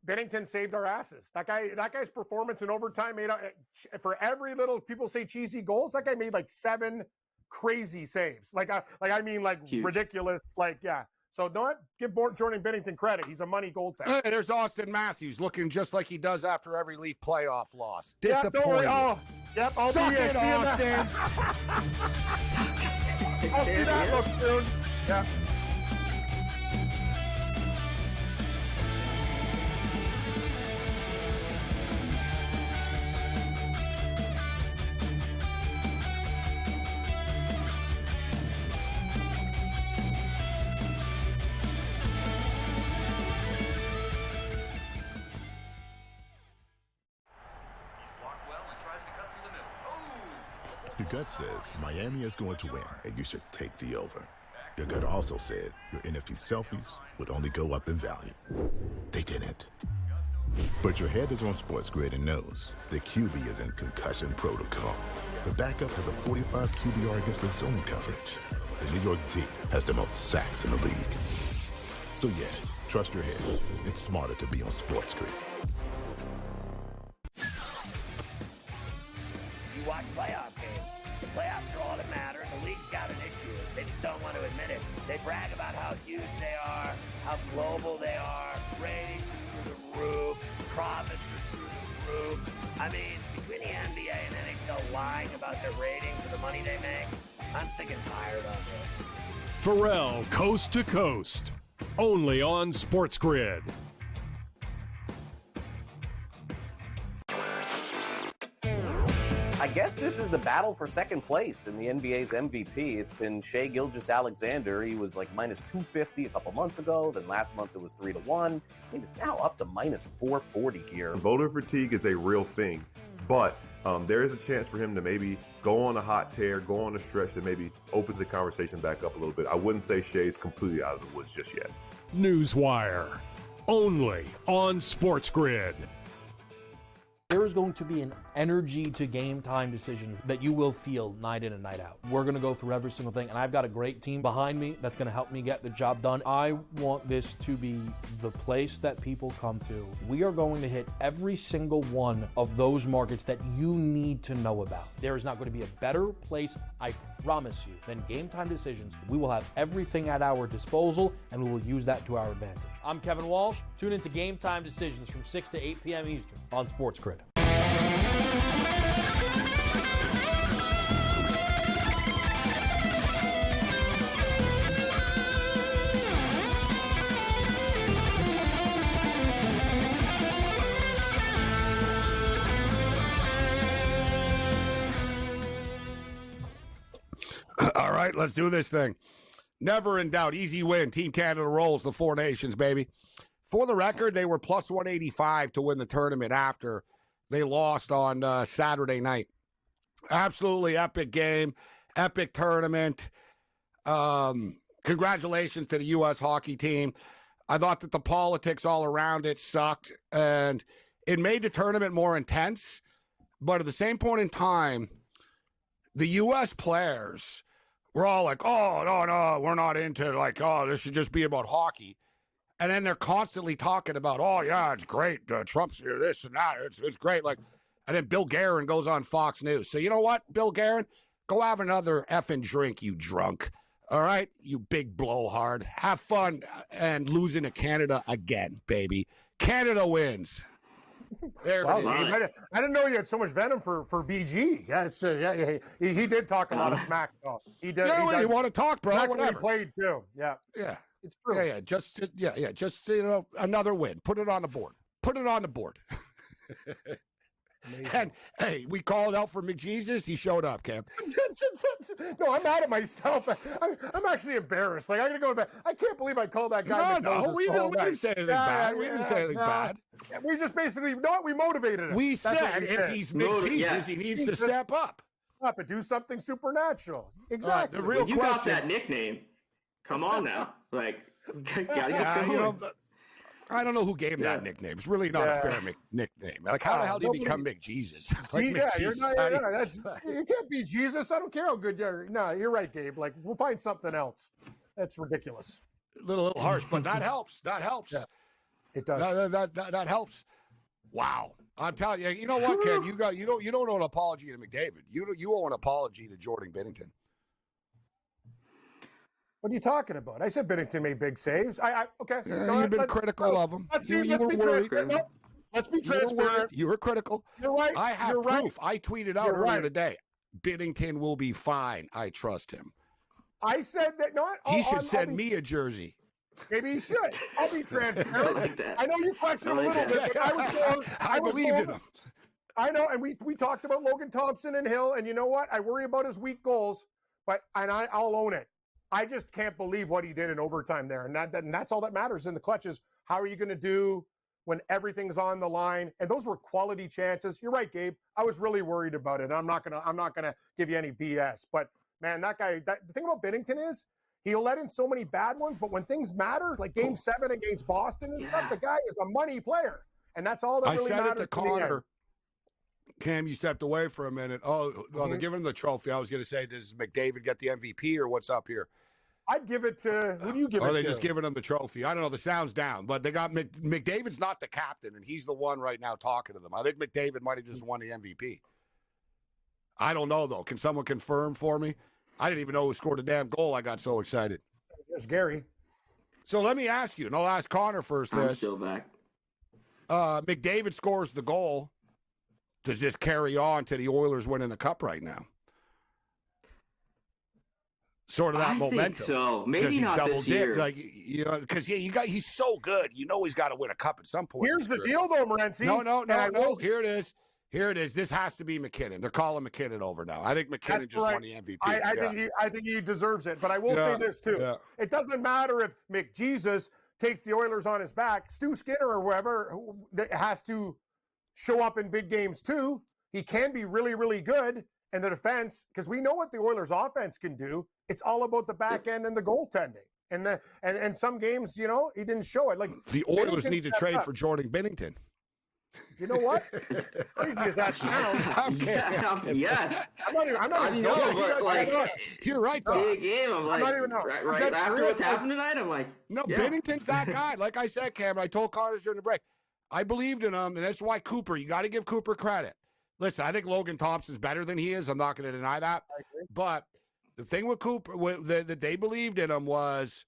Bennington saved our asses. That guy's performance in overtime made for every little people say cheesy goals. That guy made 7 crazy saves. Huge. Ridiculous. So don't give Jordan Bennington credit. He's a money goaltender. Hey, there's Austin Matthews looking just like he does after every Leaf playoff loss. Disappointing. Yep. Suck it, Austin. I'll see that look soon. Yeah. Your gut says Miami is going to win, and you should take the over. Your gut also said your NFT selfies would only go up in value. They didn't. But your head is on SportsGrid and knows the QB is in concussion protocol. The backup has a 45 QBR against the zone coverage. The New York D has the most sacks in the league. So yeah, trust your head. It's smarter to be on SportsGrid. You watch playoff games. The playoffs are all that matter, and the league's got an issue. They just don't want to admit it. They brag about how huge they are, how global they are, ratings are through the roof, profits are through the roof. I mean, between the NBA and NHL lying about their ratings and the money they make, I'm sick and tired of it. Pharrell Coast to Coast, only on SportsGrid. I guess this is the battle for second place in the NBA's MVP. It's been Shai Gilgeous-Alexander. He was like minus 250 a couple months ago. Then last month it was 3-1. I mean, it's now up to minus 440 here. Voter fatigue is a real thing, but there is a chance for him to maybe go on a hot tear, go on a stretch that maybe opens the conversation back up a little bit. I wouldn't say Shai's completely out of the woods just yet. Newswire, only on SportsGrid. There is going to be an energy to game time decisions that you will feel night in and night out. We're going to go through every single thing, and I've got a great team behind me that's going to help me get the job done. I want this to be the place that people come to. We are going to hit every single one of those markets that you need to know about. There is not going to be a better place, I promise you, than Game Time Decisions. We will have everything at our disposal, and we will use that to our advantage. I'm Kevin Walsh. Tune into Game Time Decisions from 6 to 8 p.m. Eastern on SportsGrid. All right, let's do this thing. Never in doubt. Easy win. Team Canada rolls the Four Nations, baby. For the record, they were plus 185 to win the tournament after they lost on Saturday night. Absolutely epic game, epic tournament. Congratulations to the U.S. hockey team. I thought that the politics all around it sucked, and it made the tournament more intense. But at the same point in time, the U.S. players were all like, oh, no, we're not into, like, oh, this should just be about hockey. And then they're constantly talking about, oh, yeah, it's great. Trump's here, this and that. It's great. Like, and then Bill Guerin goes on Fox News. So you know what, Bill Guerin? Go have another effing drink, you drunk. All right? You big blowhard. Have fun and losing to Canada again, baby. Canada wins. There Wow, it is. I didn't know you had so much venom for BG. Yeah, it's, he did talk a lot of smack. Though. He did. Yeah, well, you want to talk, bro? Back Whatever. when he played too. Yeah, yeah, it's true. Yeah, just another win. Put it on the board. Put it on the board. And hey, we called out for McJesus. He showed up, Cam. No, I'm mad at myself. I'm actually embarrassed. Like, I'm gonna go back. I can't believe I called that guy. No, we didn't say anything bad. We didn't say anything bad. We just basically, you know what? We motivated him. We said if he's McJesus, he needs to step up. And do something supernatural. Exactly. The real you question. got that nickname. Come on now, like, gotta get going. You know, I don't know who gave him that nickname. It's really not a fair nickname. Like, how the hell did he become McJesus? Like, you can't be Jesus. I don't care how good you're. No, you're right, Gabe. Like, we'll find something else. That's ridiculous. A little harsh, but that helps. That helps. Yeah, it does. That helps. Wow. I'm telling you, you know what, Ken? You don't owe an apology to McDavid. You owe an apology to Jordan Binnington. What are you talking about? I said Binnington made big saves. Okay. Yeah, you've been critical of him. Let's be transparent. You were critical. You're right. I have proof. Right. I tweeted out earlier today. Binnington will be fine. I trust him. I said that. He should send me a jersey. Maybe he should. I'll be transparent. I know you question a little bit, but I believed in him. I know, and we talked about Logan Thompson and Hill, and you know what? I worry about his weak goals, I'll own it. I just can't believe what he did in overtime there, and that's all that matters in the clutch is how are you going to do when everything's on the line, and those were quality chances. You're right, Gabe. I was really worried about it. I'm not gonna give you any BS. But man, that guy. The thing about Binnington is he'll let in so many bad ones, but when things matter, like Game 7 against Boston and stuff, the guy is a money player, and that's all that really matters. I said it to Connor. Cam, you stepped away for a minute. They're giving him the trophy. I was going to say, does McDavid get the MVP or what's up here? I'd give it to, who do you give it to? Or are they just giving him the trophy? I don't know. The sound's down, but they got McDavid's not the captain, and he's the one right now talking to them. I think McDavid might have just won the MVP. I don't know, though. Can someone confirm for me? I didn't even know who scored a damn goal. I got so excited. It's Gary. So let me ask you, and I'll ask Connor first. I'm still back. McDavid scores the goal. Does this carry on to the Oilers winning the cup right now? Sort of that momentum. Think so. Maybe not this year. Like, you know, because he's so good. You know he's got to win a cup at some point. Here's the deal, though, Morency. No. Here it is. Here it is. This has to be McKinnon. They're calling McKinnon over now. I think McKinnon just won the MVP. I think he deserves it. But I will say this, too. Yeah. It doesn't matter if McJesus takes the Oilers on his back. Stu Skinner or whoever has to show up in big games, too. He can be really, really good in the defense because we know what the Oilers' offense can do. It's all about the back end and the goaltending. And some games, you know, he didn't show it. Like the Oilers need to trade for Jordan Binnington. You know what? Crazy as that sounds. Yes. I'm not even joking. You're right, though. Big game. I'm like, not even right after what's happened tonight, I'm like, Binnington's that guy. Like I said, Cameron, I told Carter during the break, I believed in him, and that's why Cooper, you got to give Cooper credit. Listen, I think Logan Thompson's better than he is. I'm not going to deny that. But the thing with Cooper, that they believed in him was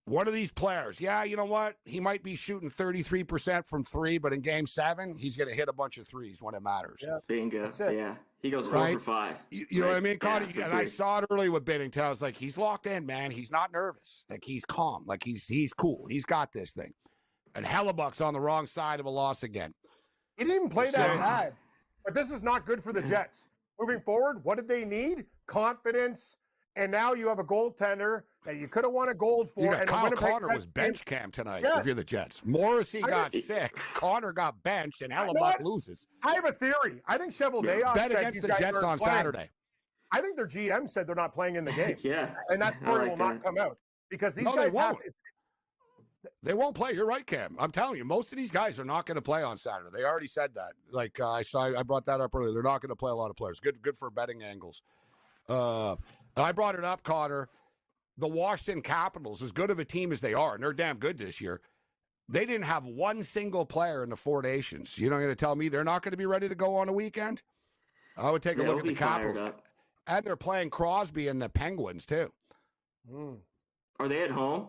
one of these players. Yeah, you know what? He might be shooting 33% from three, but in Game 7, he's going to hit a bunch of threes when it matters. Yeah. Bingo. Yeah. He goes 4 for 5. You know what I mean, Connor? And I saw it early with Binnington. I was like, he's locked in, man. He's not nervous. Like, he's calm. Like, he's cool. He's got this thing. And Hellebuck's on the wrong side of a loss again. He didn't even play that bad. But this is not good for the Jets. Moving forward, what did they need? Confidence. And now you have a goaltender that you could have won a gold for. And Kyle Connor was bench cam tonight if you're the Jets. Morrissey got sick. Connor got benched, and Hellebuck loses. I have a theory. I think Cheveldayoff bet against the Jets on Saturday. I think their GM said they're not playing in the game. And that story will not come out. Because these guys have to. They won't play. You're right, Cam. I'm telling you, most of these guys are not going to play on Saturday. They already said that. Like I brought that up earlier. They're not going to play a lot of players. Good for betting angles. I brought it up, Cotter. The Washington Capitals, as good of a team as they are, and they're damn good this year, they didn't have one single player in the Four Nations. You're not going to tell me they're not going to be ready to go on a weekend? I would take a look at the Capitals. And they're playing Crosby and the Penguins, too. Are they at home?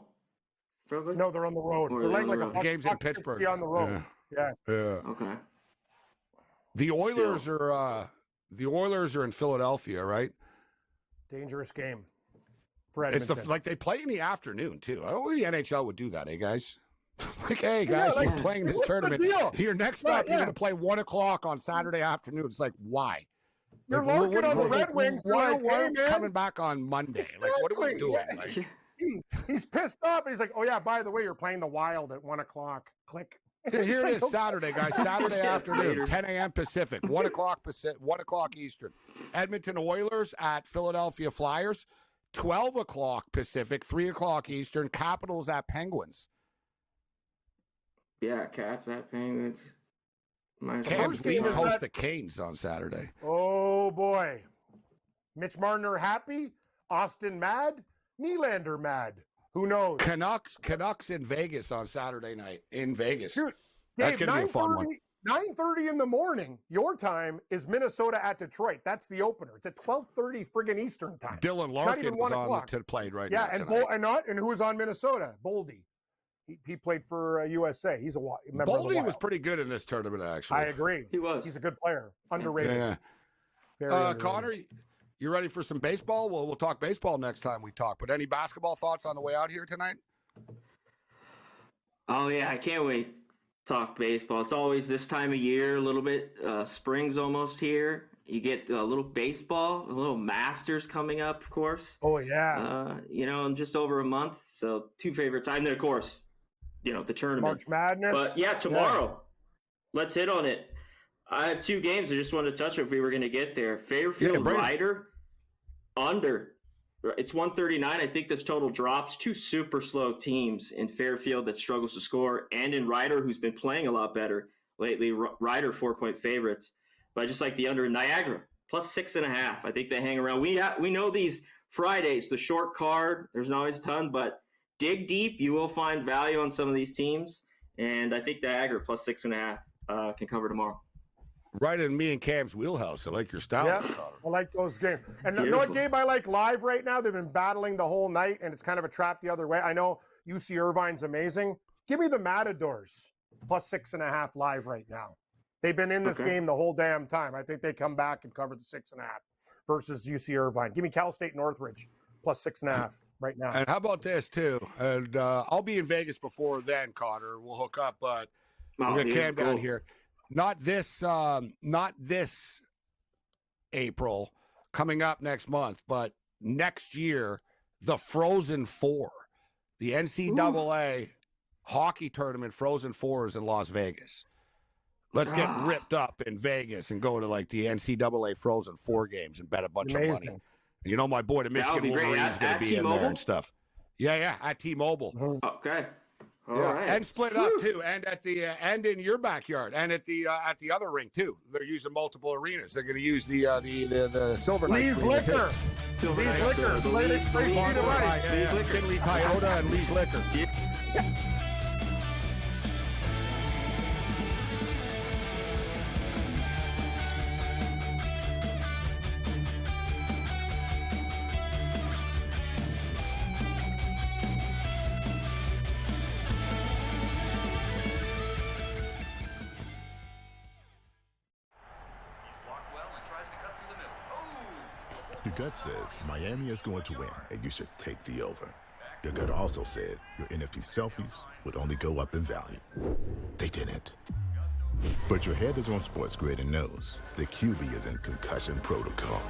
No, they're on the road. They're playing like a game's in Pittsburgh. On the road. Yeah. Okay. The Oilers are in Philadelphia, right? Dangerous game for Edmonton. It's like they play in the afternoon too. I don't think the NHL would do that, guys? Like, hey guys, we're playing this tournament. Your next stop, you're going to play 1 o'clock on Saturday afternoon. It's like, why? You're looking on the Red Wings. Why are we coming back on Monday? Like, what are we doing? Like, he's pissed off. He's like, oh yeah, by the way, you're playing the Wild at 1 o'clock. Click. Here it is, Saturday, guys. Saturday afternoon, 10 a.m. Pacific, 1 o'clock Pacific, 1 o'clock Eastern. Edmonton Oilers at Philadelphia Flyers, 12 o'clock Pacific, 3 o'clock Eastern. Capitals at Penguins. Yeah, Caps at Penguins. Caps Leafs host the Canes on Saturday. Oh boy, Mitch Marner happy, Austin mad, Nylander mad. Who knows? Canucks in Vegas on Saturday night in Vegas. Dude, that's going to be a fun one. 9:30 in the morning, your time is Minnesota at Detroit. That's the opener. It's at 12:30 friggin' Eastern time. Dylan Larkin was played right now. Yeah, and who was on Minnesota? Boldy. He played for USA. He's a member of the Wild. Was pretty good in this tournament, actually. I agree. He was. He's a good player. Underrated. Yeah. Very underrated. Connor, you ready for some baseball? We'll talk baseball next time we talk. But any basketball thoughts on the way out here tonight? Oh, yeah. I can't wait to talk baseball. It's always this time of year, a little bit. Spring's almost here. You get a little baseball, a little Masters coming up, of course. Oh, yeah. In just over a month. So 2 favorites. And then, of course, the tournament. March Madness. But yeah, tomorrow, let's hit on it. I have two games I just wanted to touch on if we were going to get there. Fairfield Ryder under. It's 139. I think this total drops. Two super slow teams in Fairfield that struggles to score, and in Ryder, who's been playing a lot better lately. Ryder 4-point favorites. But I just like the under in Niagara, plus 6.5. I think they hang around. We know these Fridays, the short card, there's not always a ton, but dig deep. You will find value on some of these teams. And I think Niagara plus 6.5 can cover tomorrow. Right in me and Cam's wheelhouse. I like your style. Yeah, I like those games. And you know what game I like live right now? They've been battling the whole night, and it's kind of a trap the other way. I know UC Irvine's amazing. Give me the Matadors, plus 6.5 live right now. They've been in this game the whole damn time. I think they come back and cover the 6.5 versus UC Irvine. Give me Cal State Northridge, plus 6.5 right now. And how about this, too? And I'll be in Vegas before then, Connor. We'll hook up, but we'll get Cam down here. Not this April, coming up next month, but next year, the Frozen Four, the NCAA hockey tournament Frozen Four is in Las Vegas. Let's get ripped up in Vegas and go to like the NCAA Frozen Four games and bet a bunch of money. You know, my boy, the Michigan Wolverines, going to be in there and stuff. Yeah, at T-Mobile. Okay. All right. And split up too, and at the and in your backyard, and at the other rink too. They're using multiple arenas. They're going to use the Silver Knights. Lee's Liquor. Silver Lee's Knights. Liquor. Played it straight to the right. Kinley Toyota and Lee's Liquor. Your gut says Miami is going to win, and you should take the over. Your gut also said your NFT selfies would only go up in value. They didn't. But your head is on SportsGrid and knows the QB is in concussion protocol.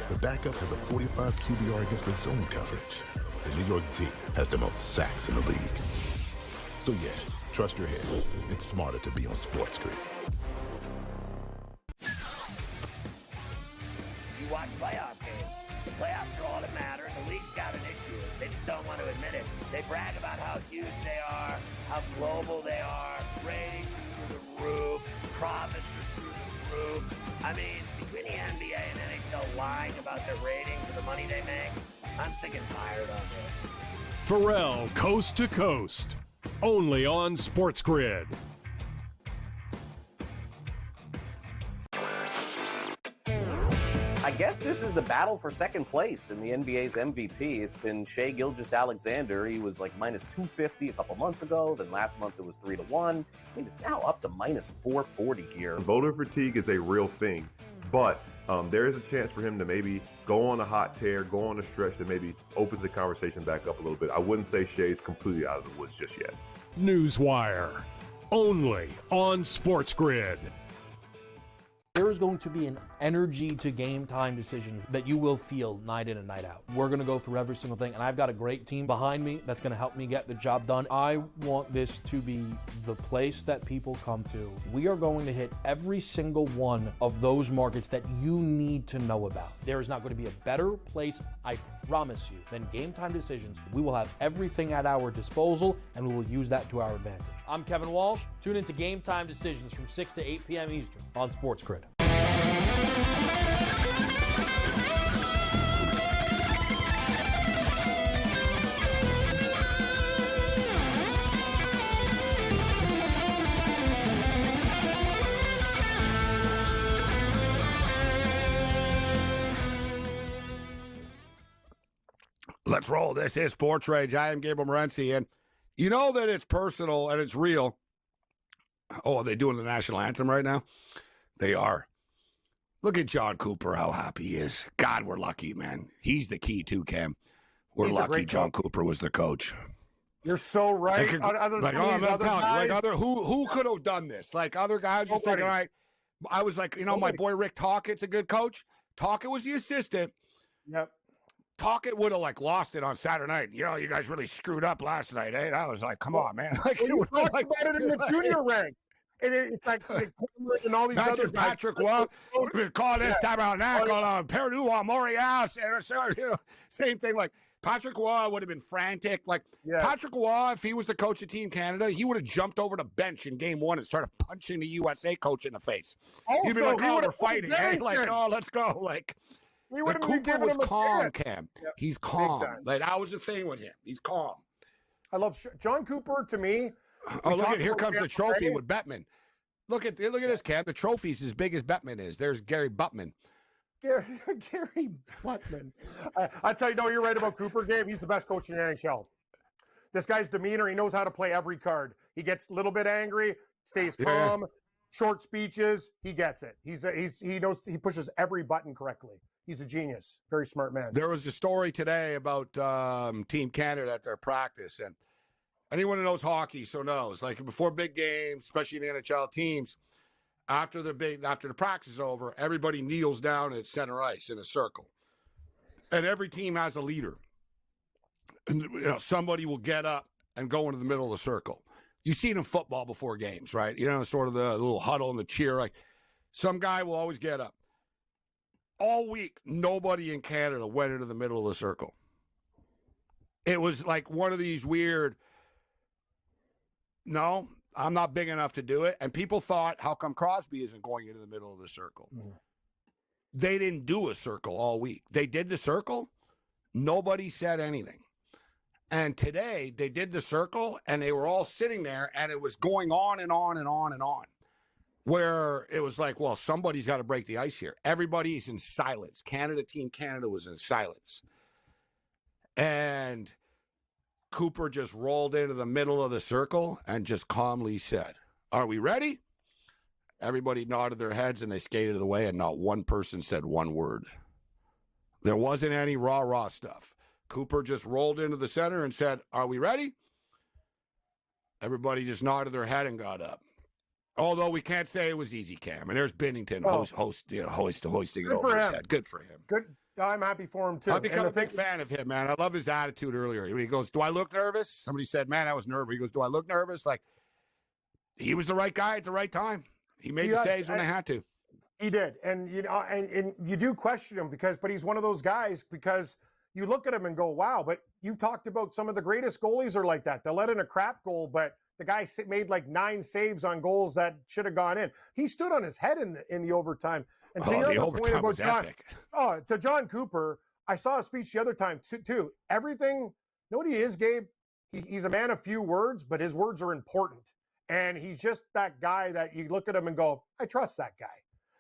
The backup has a 45 QBR against the zone coverage. The New York D has the most sacks in the league. So yeah, trust your head. It's smarter to be on SportsGrid. You watch playoff games. The playoffs are all that matter. The league's got an issue. They just don't want to admit it. They brag about how huge they are, how global they are. Ratings are through the roof. Profits are through the roof. I mean, between the NBA and NHL lying about their ratings and the money they make, I'm sick and tired of it. Pharrell Coast to Coast, only on SportsGrid. I guess this is the battle for second place in the NBA's MVP. It's been Shai Gilgeous-Alexander. He was like minus 250 a couple months ago. Then last month it was 3-1. I think it's now up to minus 440 here. Voter fatigue is a real thing, but there is a chance for him to maybe go on a hot tear, go on a stretch that maybe opens the conversation back up a little bit. I wouldn't say Shai's completely out of the woods just yet. Newswire, only on SportsGrid. There is going to be an energy to game time decisions that you will feel night in and night out. We're going to go through every single thing, and I've got a great team behind me that's going to help me get the job done. I want this to be the place that people come to. We are going to hit every single one of those markets that you need to know about. There is not going to be a better place, I promise you, than Game Time Decisions. We will have everything at our disposal, and we will use that to our advantage. I'm Kevin Walsh. Tune into Game Time Decisions from 6 to 8 p.m. Eastern on SportsGrid. Let's roll. This is SportsRage. I am Gabriel Morency, and you know that it's personal and it's real. Oh, are they doing the national anthem right now? They are. Look at John Cooper, how happy he is. God, we're lucky, man. He's the key, too, Cam. We're lucky John Cooper was the coach. You're so right. Who could have done this? Like other guys just thinking, all right. I was like, my boy Rick Tockett's a good coach. Tockett was the assistant. Yep. Tocchet would have like lost it on Saturday night. You know, you guys really screwed up last night, eh? I was like, come on, man. Like, well, you talked about it in the junior rank. It's like and all these other guys. Patrick Waugh would have been calling this time out now, calling Perdue on Morias, and you know, same thing. Like Patrick Waugh would have been frantic. Like Patrick Waugh, if he was the coach of Team Canada, he would have jumped over the bench in game 1 and started punching the USA coach in the face. Also, he'd be like, "Oh, we're fighting, fighting, eh? Like, oh, let's go." Like, Cooper was calm, Cam. Yep. He's calm. Like that was the thing with him. He's calm. I love John Cooper. To me. Oh, look at here comes the trophy with Bettman. Look at this, Cam. The trophy's as big as Bettman is. There's Gary Buttman. Gary Buttman. I tell you, no, you're right about Cooper, Gabe. He's the best coach in the NHL. This guy's demeanor, he knows how to play every card. He gets a little bit angry, stays calm, short speeches. He gets it. He knows, he pushes every button correctly. He's a genius. Very smart man. There was a story today about Team Canada at their practice, and anyone who knows hockey knows. Like before big games, especially in the NHL teams, after the practice is over, everybody kneels down at center ice in a circle, and every team has a leader. And you know, somebody will get up and go into the middle of the circle. You see it in football before games, right? You know, sort of the little huddle and the cheer. Like some guy will always get up. All week, nobody in Canada went into the middle of the circle. It was like one of these weird, no, I'm not big enough to do it. And people thought, how come Crosby isn't going into the middle of the circle? Mm-hmm. They didn't do a circle all week. They did the circle. Nobody said anything. And today, they did the circle, and they were all sitting there, and it was going on and on and on and on. Where it was like, well, somebody's got to break the ice here. Everybody's in silence. Team Canada was in silence. And Cooper just rolled into the middle of the circle and just calmly said, "Are we ready?" Everybody nodded their heads and they skated away, and not one person said one word. There wasn't any rah-rah stuff. Cooper just rolled into the center and said, "Are we ready?" Everybody just nodded their head and got up. Although we can't say it was easy, Cam. And there's Binnington hoisting it over his head. Good for him. Good. I'm happy for him, too. I've become a big fan of him, man. I love his attitude earlier. When he goes, "Do I look nervous?" Somebody said, "Man, I was nervous." He goes, "Do I look nervous?" Like, he was the right guy at the right time. He made the saves when they had to. He did. And, you know, and you do question him but he's one of those guys because you look at him and go, wow, but you've talked about some of the greatest goalies are like that. They'll let in a crap goal, but the guy made like 9 saves on goals that should have gone in. He stood on his head in the overtime. And to the other point about to John Cooper, I saw a speech the other time too. Everything, you know what he is, Gabe? He's a man of few words, but his words are important. And he's just that guy that you look at him and go, I trust that guy.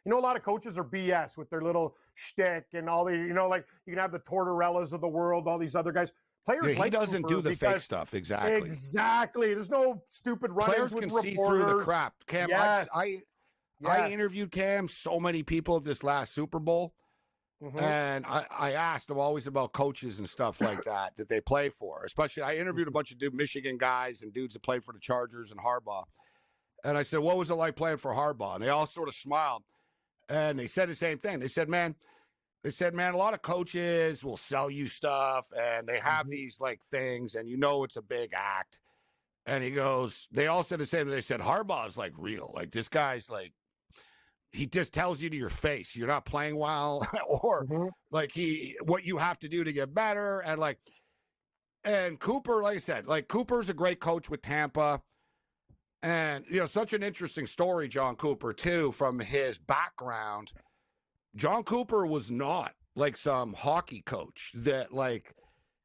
You know, a lot of coaches are BS with their little shtick and all the, you know, like you can have the Tortorellas of the world, all these other guys. Players he doesn't Cooper do the fake stuff. Exactly. Exactly. There's no stupid run-ins with reporters. See through the crap. Cam, yes. I interviewed Cam, so many people at this last Super Bowl. Mm-hmm. And I asked them always about coaches and stuff like that they play for. Especially, I interviewed a bunch of Michigan guys and dudes that played for the Chargers and Harbaugh. And I said, what was it like playing for Harbaugh? And they all sort of smiled. And they said the same thing. They said, man, a lot of coaches will sell you stuff and they have these like things and you know it's a big act. And he goes, they all said the same. They said, Harbaugh's like real. Like this guy's like, he just tells you to your face, you're not playing well or like what you have to do to get better. And Cooper, like I said, like Cooper's a great coach with Tampa. And, you know, such an interesting story, John Cooper, too, from his background. John Cooper was not like some hockey coach that, like,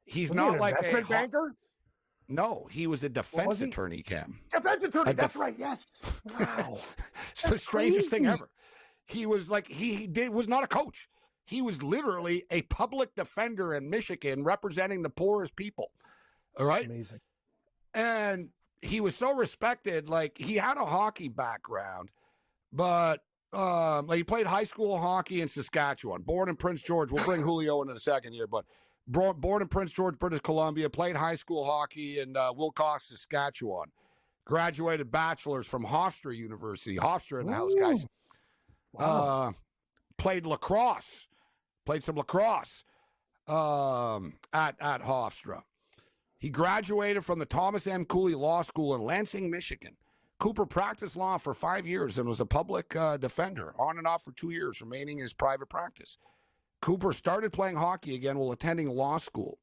he's not like an investment banker? No, he was a defense attorney, Cam. Defense attorney, that's right, yes. Wow. It's the strangest thing ever. He was like, was not a coach. He was literally a public defender in Michigan representing the poorest people. All right? Amazing. And he was so respected. Like, he had a hockey background, but like he played high school hockey in Saskatchewan, born in Prince George. We'll bring Julio in a second here, but born in Prince George, British Columbia, played high school hockey in Wilcox, Saskatchewan, graduated bachelor's from Hofstra University. Hofstra in the house, guys. Wow. Played some lacrosse. at Hofstra. He graduated from the Thomas M. Cooley Law School in Lansing, Michigan. Cooper practiced law for 5 years and was a public defender, on and off for 2 years, remaining his private practice. Cooper started playing hockey again while attending law school.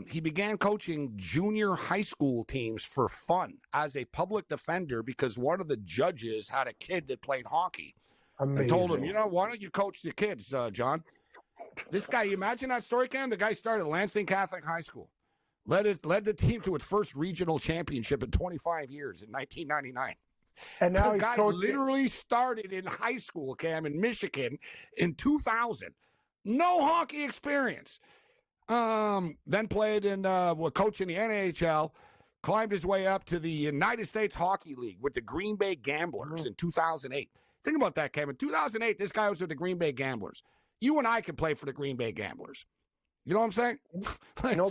He began coaching junior high school teams for fun as a public defender because one of the judges had a kid that played hockey. Amazing. And told him, why don't you coach the kids, John? This guy, you imagine that story, Cam? The guy started Lansing Catholic High School. Led the team to its first regional championship in 25 years in 1999. And now the guy literally started in high school, Cam, in Michigan in 2000. No hockey experience. Then played in coach in the NHL, climbed his way up to the United States Hockey League with the Green Bay Gamblers in 2008. Think about that, Cam. In 2008, this guy was with the Green Bay Gamblers. You and I could play for the Green Bay Gamblers. You know what I'm saying?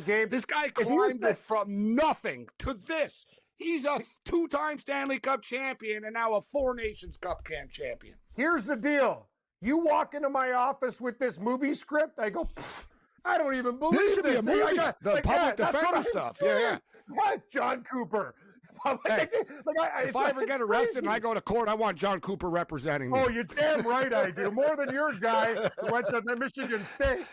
Gabe, this guy climbed it from nothing to this. He's a 2-time Stanley Cup champion and now a 4 Nations Cup champion. Here's the deal. You walk into my office with this movie script, I go, I don't even believe this. Should be a movie. The public defender stuff. Yeah. What, John Cooper? Hey, if I ever get arrested and I go to court, I want John Cooper representing me. Oh, you're damn right I do. More than your guy who went to Michigan State.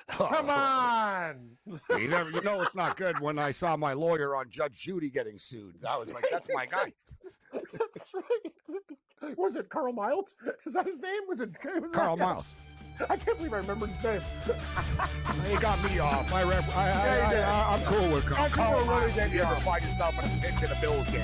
Come on. You know it's not good when I saw my lawyer on Judge Judy getting sued. I was like, that's my guy. That's right. Was it Carl Miles? Is that his name? Was it Carl Miles? I can't believe I remembered his name. He got me off. I'm cool with Carl. Carl really If you ever find yourself in a pinch in a Bills game.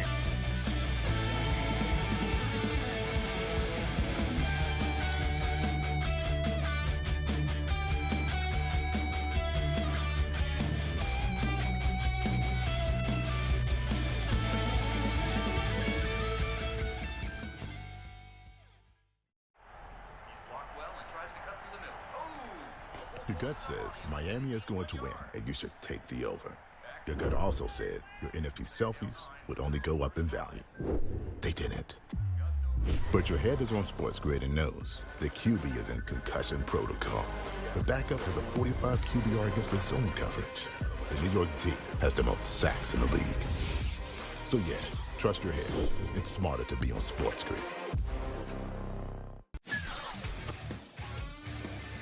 Your gut says Miami is going to win, and you should take the over. Your gut also said your NFT selfies would only go up in value. They didn't. But your head is on SportsGrid and knows the QB is in concussion protocol. The backup has a 45 QBR against the zone coverage. The New York D has the most sacks in the league. So yeah, trust your head. It's smarter to be on SportsGrid.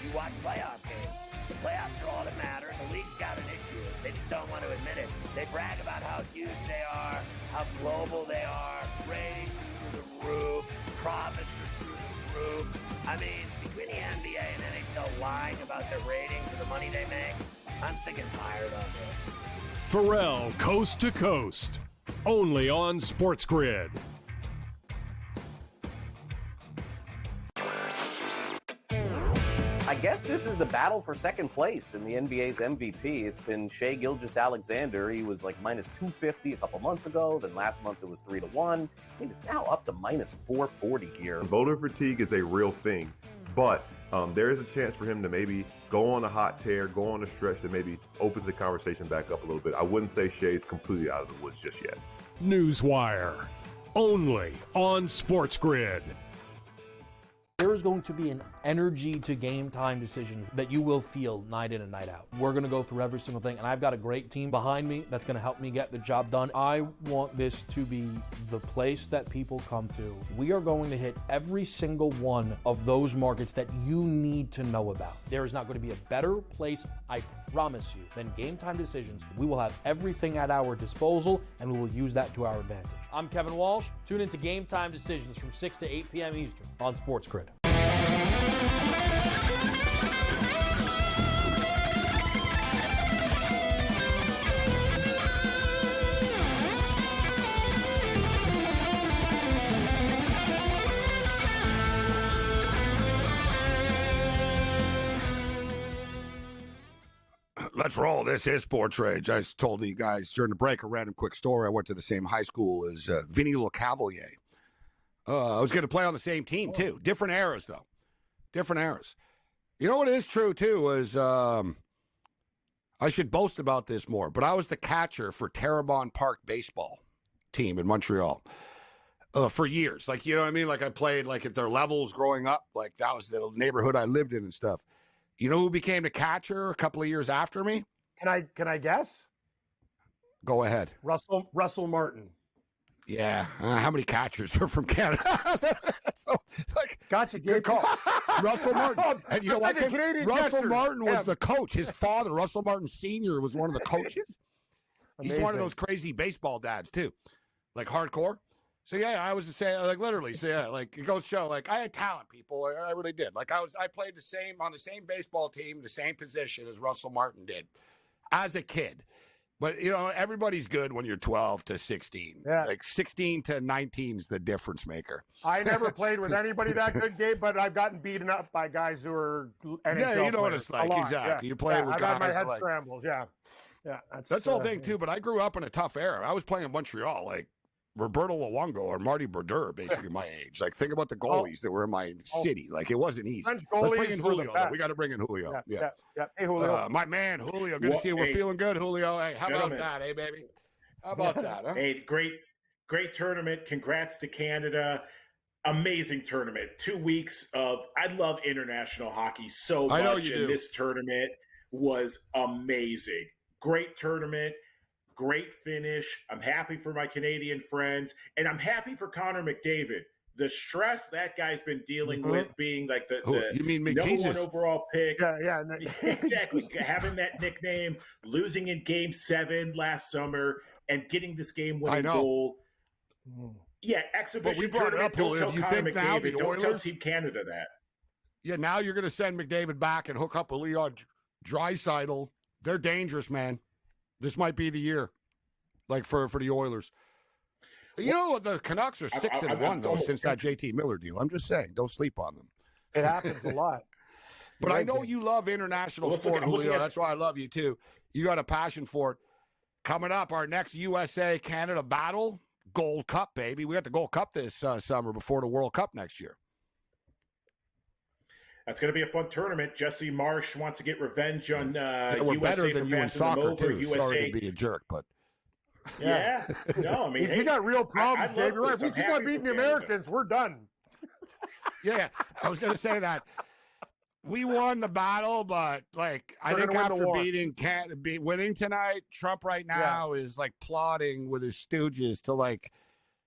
You watch playoff games. The playoffs are all that matter. The league's got an issue. They just don't want to admit it. They brag about how huge they are, how global they are. Ratings are through the roof. Profits are through the roof. I mean, between the NBA and NHL lying about their ratings and the money they make, I'm sick and tired of it. Pharrell, Coast to Coast, only on SportsGrid. I guess this is the battle for second place in the NBA's MVP. It's been Shai Gilgeous-Alexander. He was like minus 250 a couple months ago. Then last month it was 3-1. I think it's now up to minus 440 here. Voter fatigue is a real thing, but there is a chance for him to maybe go on a hot tear, go on a stretch that maybe opens the conversation back up a little bit. I wouldn't say Shai's completely out of the woods just yet. Newswire, only on SportsGrid. There is going to be an energy to game time decisions that you will feel night in and night out. We're going to go through every single thing, and I've got a great team behind me that's going to help me get the job done. I want this to be the place that people come to. We are going to hit every single one of those markets that you need to know about. There is not going to be a better place, I promise you, than Game Time Decisions. We will have everything at our disposal, and we will use that to our advantage. I'm Kevin Walsh. Tune into Game Time Decisions from 6 to 8 p.m. Eastern on SportsGrid. Let's roll. This is SportsRage. I told you guys during the break a random quick story. I went to the same high school as Vinny LeCavalier. I was going to play on the same team, too. Different eras, though. Different eras. You know what is true, too, is I should boast about this more, but I was the catcher for Terrebonne Park baseball team in Montreal for years. Like, you know what I mean? Like, I played, like, at their levels growing up. Like, that was the neighborhood I lived in and stuff. You know who became the catcher a couple of years after me? Can I guess? Go ahead. Russell Martin. Yeah. How many catchers are from Canada? So, gotcha. Good call. Russell Martin. And you know what? Russell Martin was the coach. His father, Russell Martin Sr., was one of the coaches. He's one of those crazy baseball dads, too. Like hardcore. So, yeah, I was saying, like, literally. So, yeah, like, it goes to show, like, I had talent, people. I really did. Like, I played on the same baseball team, the same position as Russell Martin did as a kid. But, you know, everybody's good when you're 12 to 16. Yeah. Like 16 to 19 is the difference maker. I never played with anybody that good, Gabe, but I've gotten beaten up by guys who are NHL Yeah, you know what players it's like. Yeah. Exactly. You play with I've guys. had my head like, scrambles. Yeah. Yeah. That's the whole thing, too. But I grew up in a tough era. I was playing in Montreal, like Roberto Luongo or Marty Brodeur, basically my age. Like, think about the goalies that were in my city. Like, it wasn't easy. French Let's bring goalies in were the Julio. best. We got to bring in Julio. Yeah. Hey, Julio. My man, Julio. Good to see you. We're feeling good, Julio. Hey, how about Gentlemen. that, hey, baby? How about that, huh? Hey, great tournament. Congrats to Canada. Amazing tournament. 2 weeks of, I love international hockey so much. I know you do. And this tournament was amazing. Great tournament. Great finish. I'm happy for my Canadian friends. And I'm happy for Connor McDavid. The stress that guy's been dealing with, being like the you mean number McJesus? one overall pick. Yeah. Exactly. Having that nickname, losing in Game 7 last summer, and getting this game-winning goal. Yeah, exhibition. But we brought it tournament. up, Don't Julio. tell You Connor think now McDavid. the Don't tell Oilers- Team Canada that. Yeah, now you're going to send McDavid back and hook up a Leon Draisaitl. They're dangerous, man. This might be the year, like for the Oilers. You know, the Canucks are 6-1 though since that JT Miller deal. I'm just saying, don't sleep on them. It happens a lot. But I know you love international sport, Julio. That's why I love you too. You got a passion for it. Coming up, our next USA-Canada battle, Gold Cup, baby. We got the Gold Cup this summer before the World Cup next year. That's going to be a fun tournament. Jesse Marsh wants to get revenge on We're USA better for than you in passing them soccer, over. too. USA. Sorry to be a jerk, but... Yeah. No, I mean, we got real problems, I Gabe. love You're right. this. If we I'm keep happy on beating for the Canada. Americans, we're done. Yeah, I was going to say that. We won the battle, but like I We're think gonna win the after war. winning tonight, Trump right now is like plotting with his stooges to like,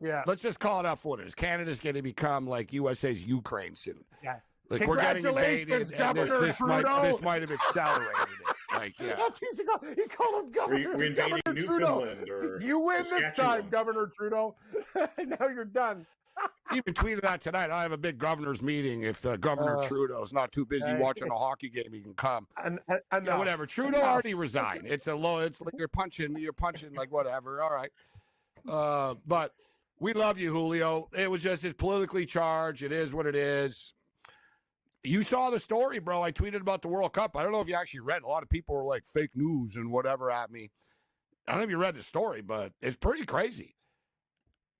let's just call it out for what it is. Canada's going to become like USA's Ukraine soon. Yeah. Like we're getting invaded, Congratulations, and Governor this Trudeau. might have accelerated it. Like, yeah. That's what he called him Governor, We invading Governor Newfoundland Trudeau. or You win this Saskatchewan. time, Governor Trudeau. Now you're done. Even tweeted that tonight. I have a big governors meeting. If Governor Trudeau's not too busy watching a hockey game, he can come. Yeah, whatever. Trudeau already resigned. It's like you're punching like whatever. All right. But we love you, Julio. It was just it's politically charged. It is what it is. You saw the story, bro. I tweeted about the World Cup. I don't know if you actually read. A lot of people were like fake news and whatever at me. I don't know if you read the story, but it's pretty crazy.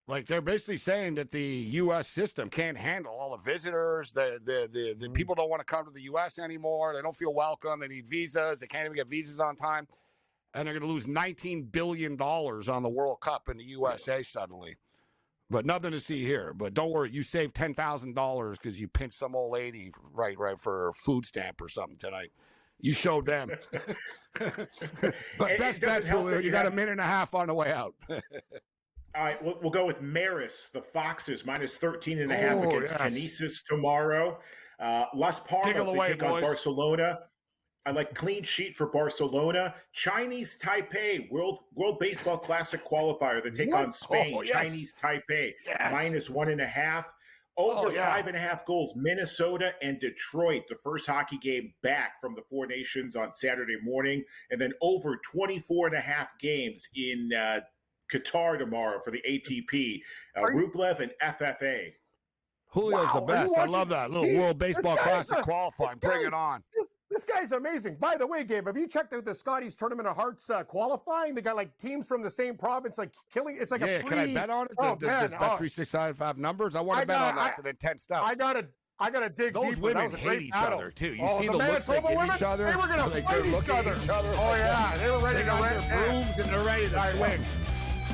Like they're basically saying that the U.S. system can't handle all the visitors. The people don't want to come to the U.S. anymore. They don't feel welcome. They need visas. They can't even get visas on time. And they're going to lose $19 billion on the World Cup in the USA suddenly. But nothing to see here. But don't worry, you saved $10,000 because you pinched some old lady right for a food stamp or something tonight. You showed them. But best bet, Julio, you got a minute and a half on the way out. All right, we'll go with Maris, the Foxes, minus 13.5 against Canisius tomorrow. Las Palmas, they take on Barcelona. I like clean sheet for Barcelona. Chinese Taipei, World Baseball Classic qualifier. They take on Spain. Chinese Taipei, minus 1.5. Over 5.5 goals, Minnesota and Detroit, the first hockey game back from the Four Nations on Saturday morning. And then over 24.5 games in Qatar tomorrow for the ATP. Rublev and FFA. Julio's the best. I love that. Little World Baseball Classic qualifying. Bring it on. This guy's amazing. By the way, Gabe, have you checked out the Scotties Tournament of Hearts qualifying? They got like teams from the same province, like killing. It's like a free. Can I bet on it? Does Bet365 have numbers? I want to bet on that. It's an intense stuff. I gotta dig Those deeper. women hate each other too. You see the looks they give each other. They were gonna fight each other. Oh yeah, they were ready to got their brooms and they're ready to swing.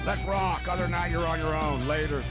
Let's rock. Other than that, you're on your own. Later.